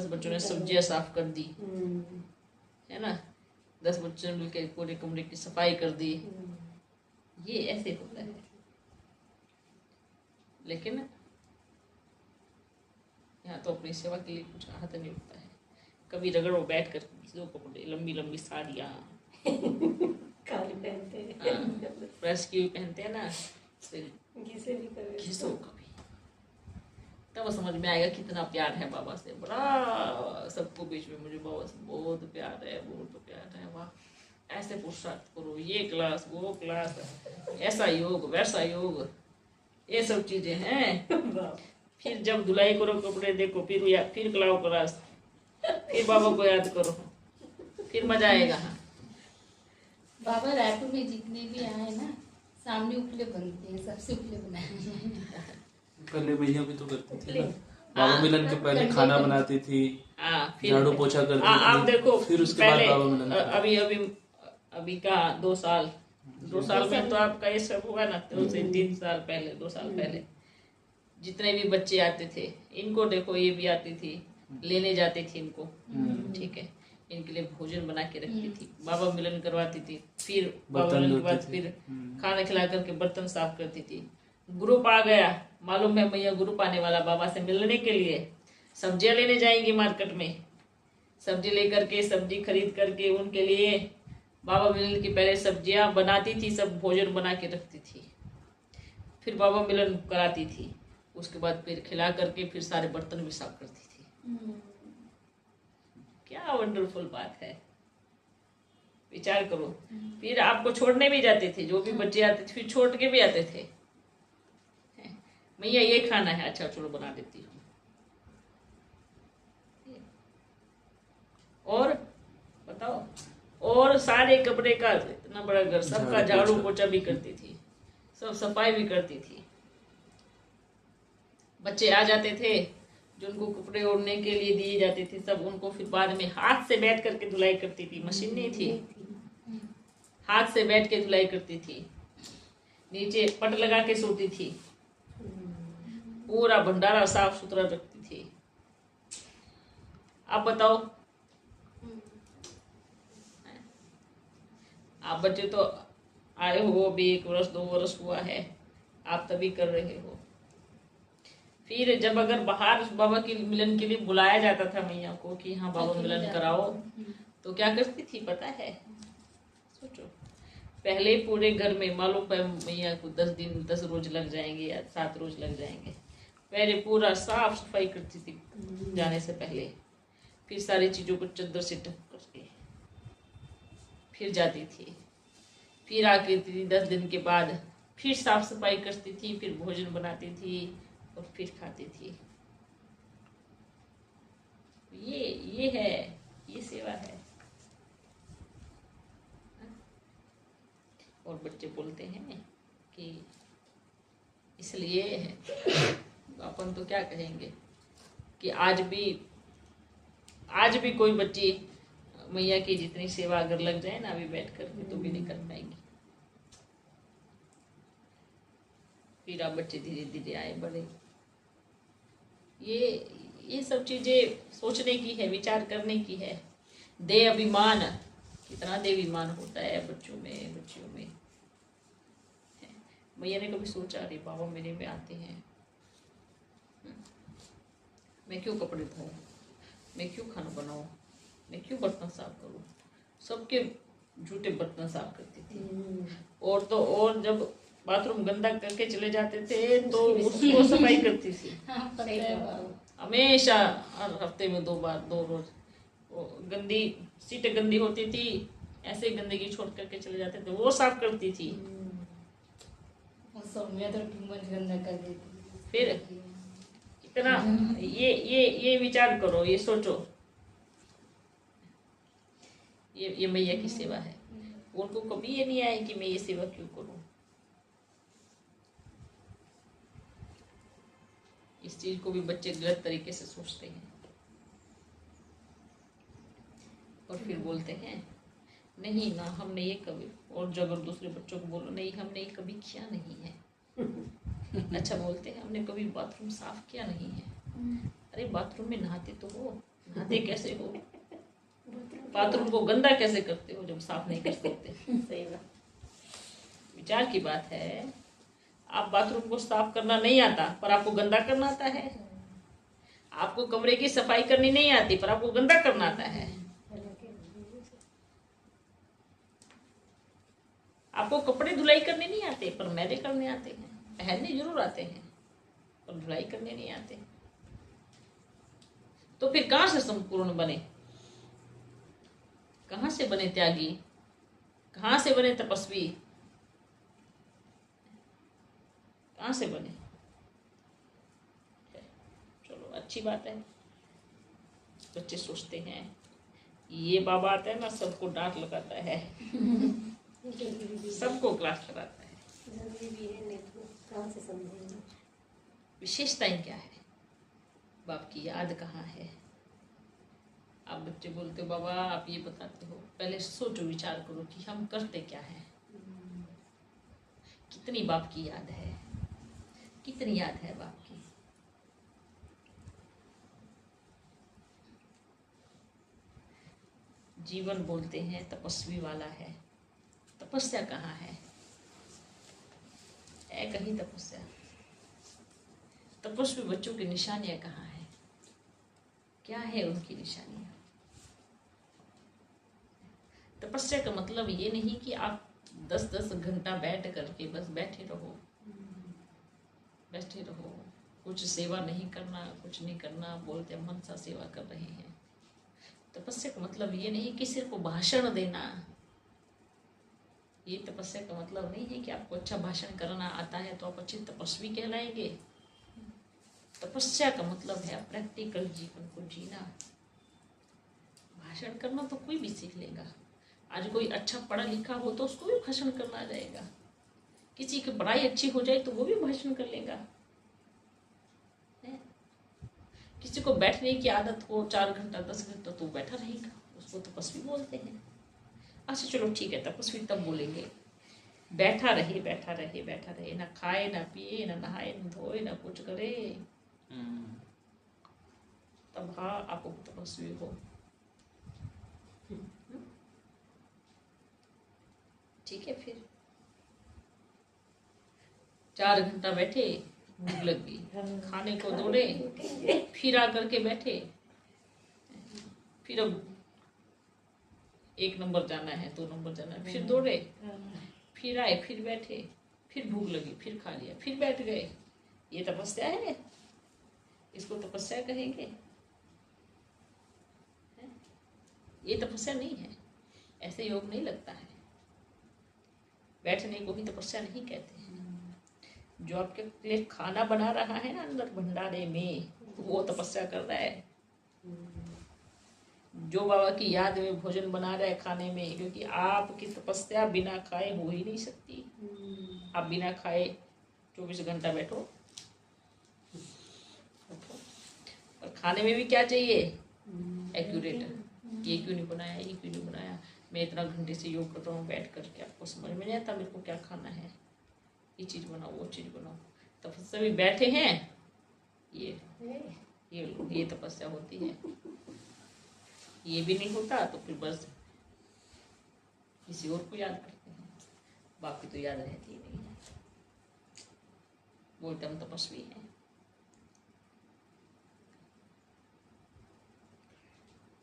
बच्चों ने सब्जियां साफ कर दी, है ना, 10 बच्चों ने मिलकर पूरे कमरे की सफाई कर दी, ये ऐसे होता है। लेकिन यहाँ तो अपनी सेवा के लिए कुछ हाथ नहीं उठता है। कभी रगड़ो बैठ कर किसी कपड़े, लंबी लंबी साड़ियाँ काली पहनते हैं, प्रेस की हुई पहनते हैं ना, घिसे भी कर घिसो कभी, तब समझ में आएगा कितना प्यार है बाबा से। बड़ा सबको बीच में मुझे बाबा से बहुत प्यार है, बहुत प्यार है। वाह, ऐसे पुरुषार्थ करो, ये क्लास वो क्लास, ऐसा योग वैसा योग, ये सब चीजें हैं। फिर जब धुलाई करो कपड़े देखो, फिर क्लाव क्लास, फिर बाबा को याद करो, फिर मजा आएगा। बाबा रायपुर में जितने भी आए ना, सामने उपले बनते हैं, सबसे उपले बनाए हैं। पहले भैया भी तो करती थी ना, बाबा मिलन के पहले खाना बनाती थी, झाड़ू पोछा करती थी। आप देखो, फिर उसके बाद पहले बाबा मिलन अभी का 2 साल में तो आपका ये सब हुआ ना, तो उससे 3 साल पहले 2 साल पहले जितने भी बच्चे आते थे, इनको देखो, ये भी आती थी, लेने जाती थी इनको, ठीक है, इनके लिए भोजन बना के रखती थी, बाबा मिलन करवाती थी, फिर बाबा मिलन के बाद फिर खाना खिला करके बर्तन साफ करती थी। ग्रुप आ गया, मालूम है मैया ग्रुप आने वाला बाबा से मिलने के लिए, सब्जियां लेने जाएंगे मार्केट में, सब्जी लेकर के, सब्जी खरीद करके उनके लिए बाबा मिलन की पहले सब्जियां बनाती थी, सब भोजन बना के रखती थी, फिर बाबा मिलन कराती थी, उसके बाद फिर खिला करके फिर सारे बर्तन भी साफ करती थी। क्या वंडरफुल बात है, विचार करो। फिर आपको छोड़ने भी जाते थे, जो भी बच्चे आते थे फिर छोड़ के भी आते थे, मैया ये खाना है, अच्छा चलो बना देती हूँ। और बताओ, और सारे कपड़े का, इतना बड़ा घर, सबका झाड़ू पोछा भी करती थी, सब सफाई भी करती थी। बच्चे आ जाते थे जो उनको कपड़े ओढ़ने के लिए दिए जाते थे, सब उनको फिर बाद में हाथ से बैठ करके धुलाई करती थी, मशीन नहीं थी, हाथ से बैठ के धुलाई करती थी, नीचे पट लगा के सोती थी, पूरा भंडारा साफ सुथरा रखती थी। आप बताओ, आप बच्चे तो आए हो, अभी 1 वर्ष 2 वर्ष हुआ है, आप तभी कर रहे हो। फिर जब अगर बाहर बाबा के मिलन के लिए बुलाया जाता था मैया को कि हाँ बाबा मिलन कराओ, तो क्या करती थी पता है? सोचो, पहले पूरे घर में, मालूम है मैया को 10 रोज लग जाएंगे या 7 रोज लग जाएंगे, पहले पूरा साफ सफाई करती थी जाने से पहले, फिर सारी चीजों को चद्दर से ढक करके फिर जाती थी, फिर आती थी 10 दिन के बाद, फिर साफ सफाई करती थी, फिर भोजन बनाती थी और फिर खाती थी। ये है, ये सेवा है। और बच्चे बोलते हैं कि इसलिए अपन तो क्या कहेंगे कि आज भी कोई बच्ची मैया की जितनी सेवा अगर लग जाए ना अभी बैठ कर तो भी नहीं कर पाएंगी। फिर आप बच्चे धीरे धीरे आए बढ़े। ये सब चीजें सोचने की है, विचार करने की है। दे अभिमान, कितना देवीमान होता है बच्चों में, बच्चियों में। मैया ने कभी सोचा अरे बाबा मेरे में आते हैं, मैं क्यों कपड़े धोऊं, मैं क्यों खाना बनाऊं, मैं क्यों बर्तन साफ करूं? सबके झूठे बर्तन साफ करती थी। और जब बाथरूम गंदा करके चले जाते थे तो उसको सफाई करती थी हमेशा, हर हफ्ते में 2 बार 2 रोज। गंदी सीटें गंदी होती थी, ऐसे गंदगी छोड़ करके चले जाते थे, वो साफ करती थी। गंदा कर देती। फिर इतना ये विचार करो, ये सोचो, ये मैया की सेवा है। उनको कभी ये नहीं आए कि मैं ये सेवा क्यों करूं। इस चीज को भी बच्चे गलत तरीके से सोचते हैं और फिर बोलते हैं नहीं ना हमने ये कभी, और जब अगर दूसरे बच्चों को बोलो नहीं हमने ये कभी किया नहीं है। अच्छा बोलते हैं हमने कभी बाथरूम साफ किया नहीं है। अरे बाथरूम में नहाते तो हो, नहाते कैसे हो? बाथरूम को गंदा कैसे करते हो जब साफ नहीं कर सकते? सही बात, विचार की बात है। आप बाथरूम को साफ करना नहीं आता पर आपको गंदा करना आता है। आपको कमरे की सफाई करनी नहीं आती पर आपको गंदा करना आता है। आपको कपड़े धुलाई करने नहीं आते पर मैदे करने आते हैं। पहनने जरूर आते हैं पर धुलाई करने नहीं आते। तो फिर कहाँ से संपूर्ण बने, कहाँ से बने त्यागी, कहाँ से बने तपस्वी, कहाँ से बने। चलो अच्छी बात है। बच्चे सोचते हैं ये बाबा आता है ना सबको डांट लगाता है, सबको क्लास लगाता है। जरूरी भी है, नहीं तो कहाँ से समझेंगे। विशेषताएं क्या है, बाप की याद कहाँ है। आप बच्चे बोलते हो बाबा आप ये बताते हो, पहले सोचो विचार करो कि हम करते क्या हैं, कितनी बाप की याद है, कितनी याद है बाप की। जीवन बोलते हैं तपस्वी वाला है, तपस्या कहाँ है कहीं तपस्या। तपस्वी बच्चों की निशानियां कहाँ है, क्या है उनकी निशानियां। तपस्या का मतलब ये नहीं कि आप 10-10 घंटा बैठ करके बस बैठे रहो, कुछ सेवा नहीं करना, कुछ नहीं करना, बोलते मन सा सेवा कर रहे हैं। तपस्या का मतलब ये नहीं कि सिर्फ भाषण देना, ये तपस्या का मतलब नहीं है कि आपको अच्छा भाषण करना आता है तो आप अच्छे तपस्वी कहलाएंगे। तपस्या का मतलब है प्रैक्टिकल जीवन को जीना। भाषण करना तो कोई भी सीख लेगा, आज कोई अच्छा पढ़ा लिखा हो तो उसको भी भाषण करना आ जाएगा, किसी की पढ़ाई अच्छी हो जाए तो वो भी भाषण कर लेगा। किसी को बैठने की आदत हो 4 घंटा 10 घंटा तो बैठा रहेगा, उसको तपस्वी बोलते हैं। अच्छा चलो ठीक है, तपस्वी तब बोलेंगे बैठा रहे, ना खाए ना पिए ना नहाए ना धोए ना कुछ करे, तब हाँ आप तपस्वी हो। ठीक है, फिर 4 घंटा बैठे, भूख लग गई, खाने को दौड़े, फिर आकर के बैठे, फिर अब 1 नंबर जाना है 2 नंबर जाना है, फिर दौड़े, फिर आए, फिर बैठे, फिर भूख लगी, फिर खा लिया, फिर बैठ गए। ये तपस्या है? इसको तपस्या कहेंगे? ये तपस्या नहीं है, ऐसे योग नहीं लगता है। बैठने को भी तपस्या नहीं कहते हैं। जो आपके लिए खाना बना रहा है ना अंदर भंडारे में, वो तपस्या कर रहा है। जो बाबा की याद में भोजन बना रहा है खाने में, क्योंकि आपकी तपस्या बिना खाए हो ही नहीं सकती। आप बिना खाए 24 घंटा बैठो, और खाने में भी क्या चाहिए, एक्यूरेट। ये क्यों नहीं बनाया, ये क्यों नहीं बनाया, मैं इतना घंटे से योग कर रहा हूँ बैठ करके, आपको समझ में नहीं आता मेरे को क्या खाना है, ये चीज़ बनाओ वो चीज़ बनाओ। तपस्या भी बैठे हैं, ये तपस्या होती है। ये भी नहीं होता तो फिर बस किसी और को याद करते हैं, बाकी तो याद रहती ही नहीं है। बोलते हम तपस्वी हैं।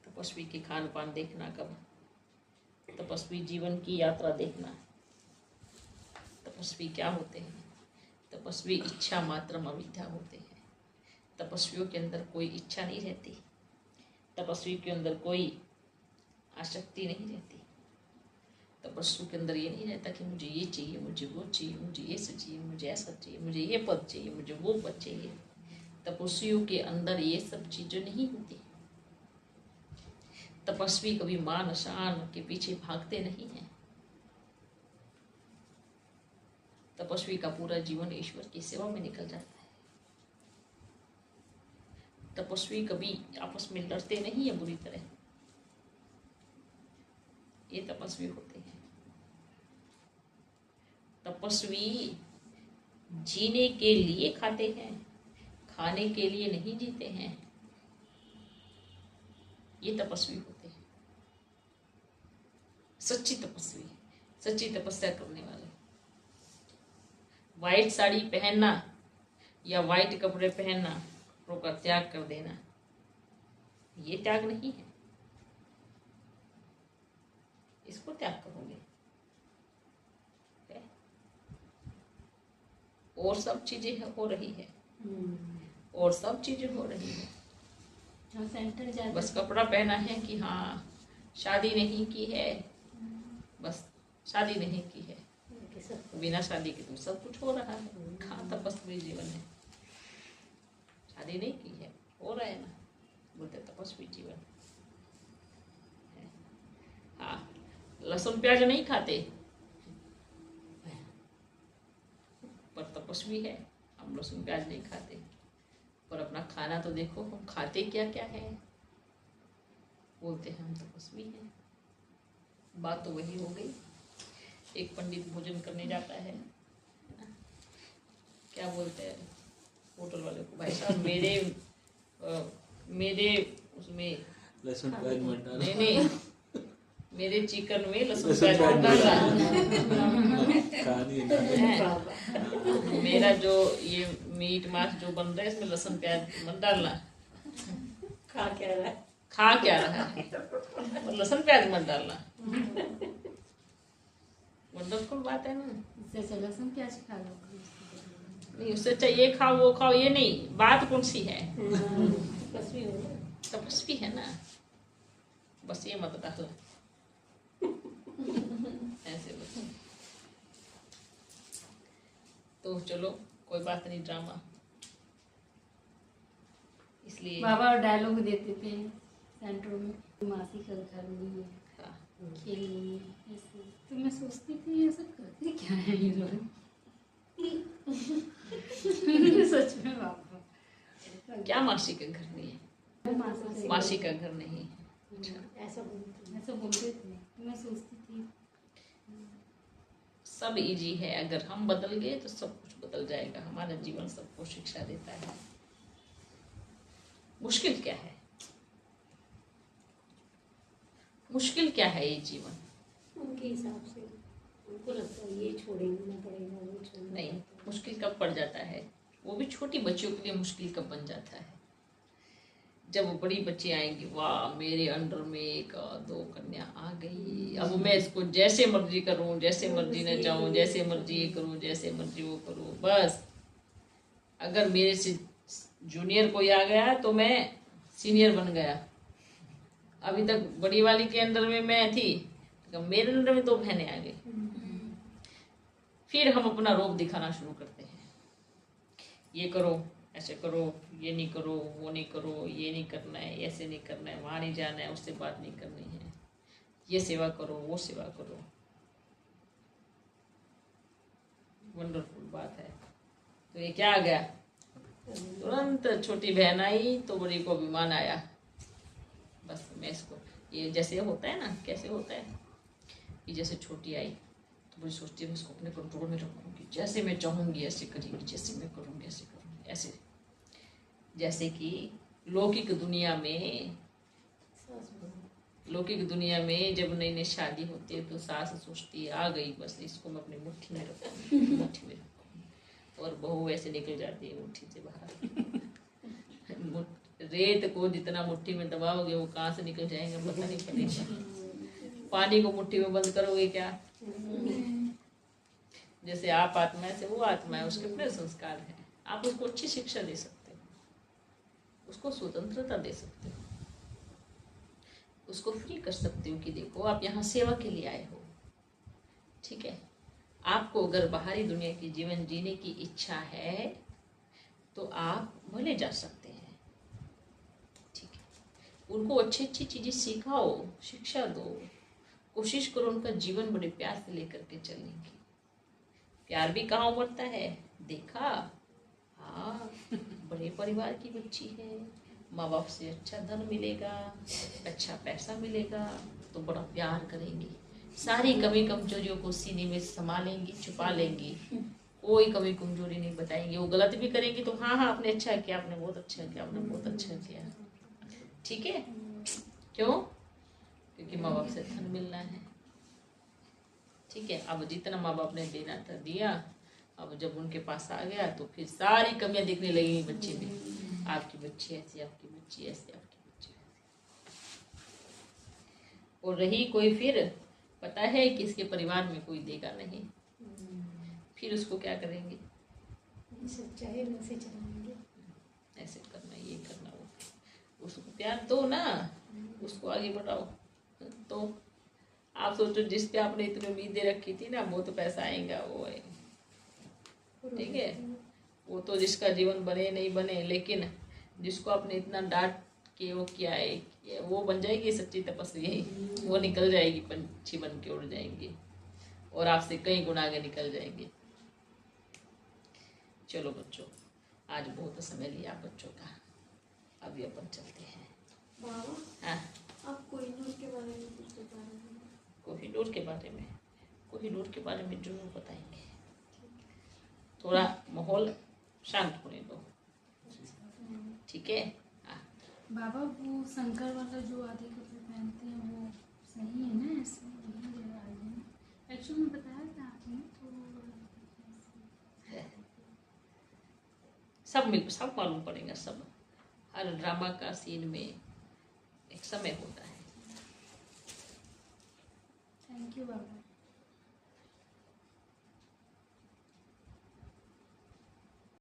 तपस्वी के खान पान देखना कब, तपस्वी जीवन की यात्रा देखना। तपस्वी क्या होते हैं? तपस्वी इच्छा मात्रम अविद्या होते हैं। तपस्वियों के अंदर कोई इच्छा नहीं रहती, तपस्वी के अंदर कोई आसक्ति नहीं रहती। तपस्वी के अंदर ये नहीं रहता कि मुझे ये चाहिए, मुझे वो चाहिए, मुझे ये चाहिए, मुझे ऐसा चाहिए, मुझे ये पद चाहिए, मुझे वो पद चाहिए। तपस्वियों के अंदर ये सब चीजें नहीं होती। तपस्वी कभी मान शान के पीछे भागते नहीं हैं। तपस्वी का पूरा जीवन ईश्वर की सेवा में निकल जाता है। तपस्वी कभी आपस में लड़ते नहीं है बुरी तरह, ये तपस्वी होते हैं। तपस्वी जीने के लिए खाते हैं, खाने के लिए नहीं जीते हैं, ये तपस्वी होते हैं। सच्ची तपस्वी, सच्ची तपस्या करने वाले। वाइट साड़ी पहनना या वाइट कपड़े पहनना, का त्याग कर देना, ये त्याग नहीं है। इसको त्याग करोगे, और सब चीजें हो रही है, और सब चीजें हो रही है। हाँ, सेंटर जाते बस कपड़ा पहना है कि हाँ शादी नहीं की है, बस शादी नहीं की है। बाकी सब बिना शादी के तो सब कुछ हो रहा है। कहाँ तपस्वी जीवन है, शादी नहीं की है, हो रहा है ना, बोलते तपस्वी जीवन है। हाँ, लहसुन प्याज नहीं खाते पर तपस्वी है। हम लहसुन प्याज नहीं खाते पर अपना खाना तो देखो, हम खाते क्या क्या है, बोलते हैं हम तपस्वी हैं। बात तो वही हो गई। एक पंडित भोजन करने जाता है ना, क्या बोलते हैं होटल वाले को, भाई साहब मेरे उसमें लहसुन प्याज मत डालो। नहीं मेरे चिकन में लहसुन लहसुन प्याज मत डालना। कहानी है। मेरा जो ये मीट मांस जो बन रहा है इसमें लहसुन प्याज मत डालना। खा क्या रहा है। खा क्या रहा है और लहसुन प्याज मत डालना। वंडरफुल बात है ना। इससे लहसुन प्याज खा लो। नहीं, उससे चाहिए खाओ वो खाओ ये नहीं, बात कौन सी है, तपस्वी हो ना। तपस्वी है ना, बस ये मत डालो ऐसे बस। तो चलो कोई बात नहीं, ड्रामा इसलिए बाबा डायलॉग देते थे सेंटर में, मासी का घर नहीं है, हाँ, खेल नहीं है, ऐसे। तो मैं सोचती थी ये सब करते क्या है ये लोग। सच में बाबा क्या मासी का घर नहीं है, मासी मासी का घर नहीं है। ऐसा बोलते हैं। ऐसा बोलते थे, तो मैं सोचती थी सब इजी है, अगर हम बदल गए तो सब कुछ बदल जाएगा। हमारा जीवन सबको शिक्षा देता है। मुश्किल क्या है, मुश्किल क्या है ये जीवन? उनके हिसाब से उनको लगता है ये छोड़ना पड़ेगा, वो छोड़ना नहीं, पड़ेगा। मुश्किल कब पड़ जाता है, वो भी छोटी बच्चियों के लिए मुश्किल कब बन जाता है, जब वो बड़ी बच्ची आएंगी, वाह मेरे अंडर में एक दो कन्या आ गई, अब मैं इसको जैसे मर्जी करूं, जैसे मर्जी न जाऊं, जैसे मर्जी ये करूं, जैसे मर्जी वो करूं। बस अगर मेरे से जूनियर कोई आ गया तो मैं सीनियर बन गया। अभी तक बड़ी वाली के अंडर में मैं थी, तो मेरे अंडर में दो बहनें आ गई। फिर हम अपना रूप दिखाना शुरू करते हैं, ये करो, ऐसे करो, ये नहीं करो, वो नहीं करो, ये नहीं करना है, ऐसे नहीं करना है, वहाँ नहीं जाना है, उससे बात नहीं करनी है, ये सेवा करो, वो सेवा करो। वंडरफुल बात है। तो ये क्या आ गया, तुरंत छोटी बहन आई तो बड़ी को अभिमान आया। बस मैं इसको, ये जैसे होता है ना, कैसे होता है कि जैसे छोटी आई तो बड़ी सोचती है मैं इसको अपने कंट्रोल में रखूंगी, जैसे मैं चाहूंगी ऐसे करेंगी, जैसे मैं करूंगी ऐसे करूंगी, ऐसे। जैसे कि लौकिक दुनिया में, लौकिक दुनिया में जब नई नई शादी होती है तो सास सोचती है आ गई, बस इसको मैं अपनी मुट्ठी में रखूंगी, मुट्ठी में रखूंगी, और बहू ऐसे निकल जाती है मुट्ठी से बाहर। रेत को जितना मुट्ठी में दबाओगे वो कहाँ से निकल जाएंगे पता नहीं पड़ेगा। पानी को मुट्ठी में बंद करोगे क्या, जैसे आप आत्मा है से वो आत्मा है, उसके अपने संस्कार है। आप उसको अच्छी शिक्षा दे सकते हो, उसको स्वतंत्रता दे सकते हो, उसको फ्री कर सकते हो कि देखो आप यहाँ सेवा के लिए आए हो, ठीक है। आपको अगर बाहरी दुनिया की जीवन जीने की इच्छा है तो आप भले जा सकते हैं, ठीक है। उनको अच्छी अच्छी चीजें सिखाओ, शिक्षा दो, कोशिश करो उनका जीवन बड़े प्यार से लेकर के चलने की। प्यार भी कहाँ उमड़ता है, देखा, हाँ बड़े परिवार की बच्ची है, माँ बाप से अच्छा धन मिलेगा, अच्छा पैसा मिलेगा तो बड़ा प्यार करेंगी, सारी कमी कमजोरियों को सीने में समा लेंगी, छुपा लेंगी, कोई कमी कमजोरी नहीं बताएंगी। वो गलत भी करेंगी तो हाँ हाँ आपने अच्छा किया, आपने बहुत अच्छा किया, आपने बहुत अच्छा किया, ठीक है। क्यों? क्योंकि माँ बाप से धन मिलना है, ठीक है। अब जितना माँ बाप ने देना था दिया, अब जब उनके पास आ गया तो फिर सारी कमियां दिखने लगेंगी बच्चे में, आपकी बच्ची ऐसी, आपकी बच्ची ऐसी, आपकी बच्ची ऐसी। और रही कोई, फिर पता है कि इसके परिवार में कोई देगा नहीं, फिर उसको क्या करेंगे, चाहे वैसे चलाएंगे, ऐसे करना, ये करना, उसको प्यार दो ना, उसको आगे बढ़ाओ। तो आप सोचो, जिस पे आपने इतनी उम्मीदें रखी थी ना, वो तो पैसा आएगा, वो है, ठीक है। वो तो जिसका जीवन बने नहीं बने, लेकिन जिसको आपने इतना डांट के वो किया है, वो बन जाएगी सच्ची तपस्वी ही। वो निकल जाएगी, पंछी बन के उड़ जाएंगी और आपसे कई गुना आगे निकल जाएंगे। चलो बच्चों, आज बहुत समय लिया बच्चों का, अभी अपन चलते हैं। बाबा, हाँ, आप कोहिनूर के बारे में कुछ बता रहे हैं? कोहिनूर के बारे में, कोहिनूर के बारे में जरूर बताएंगे। थोड़ा माहौल शांत होने दो, ठीक है। हाँ, बाबा वो शंकर वाला जो आधे कपड़े पहनते हैं वो सही है ना? ऐसे वही जगह आगे में एक्चुअली में बताया था आपने, तो सब मालूम पड़ेगा, सब। हर ड्रामा का सीन में एक समय होता है। Thank you Baba.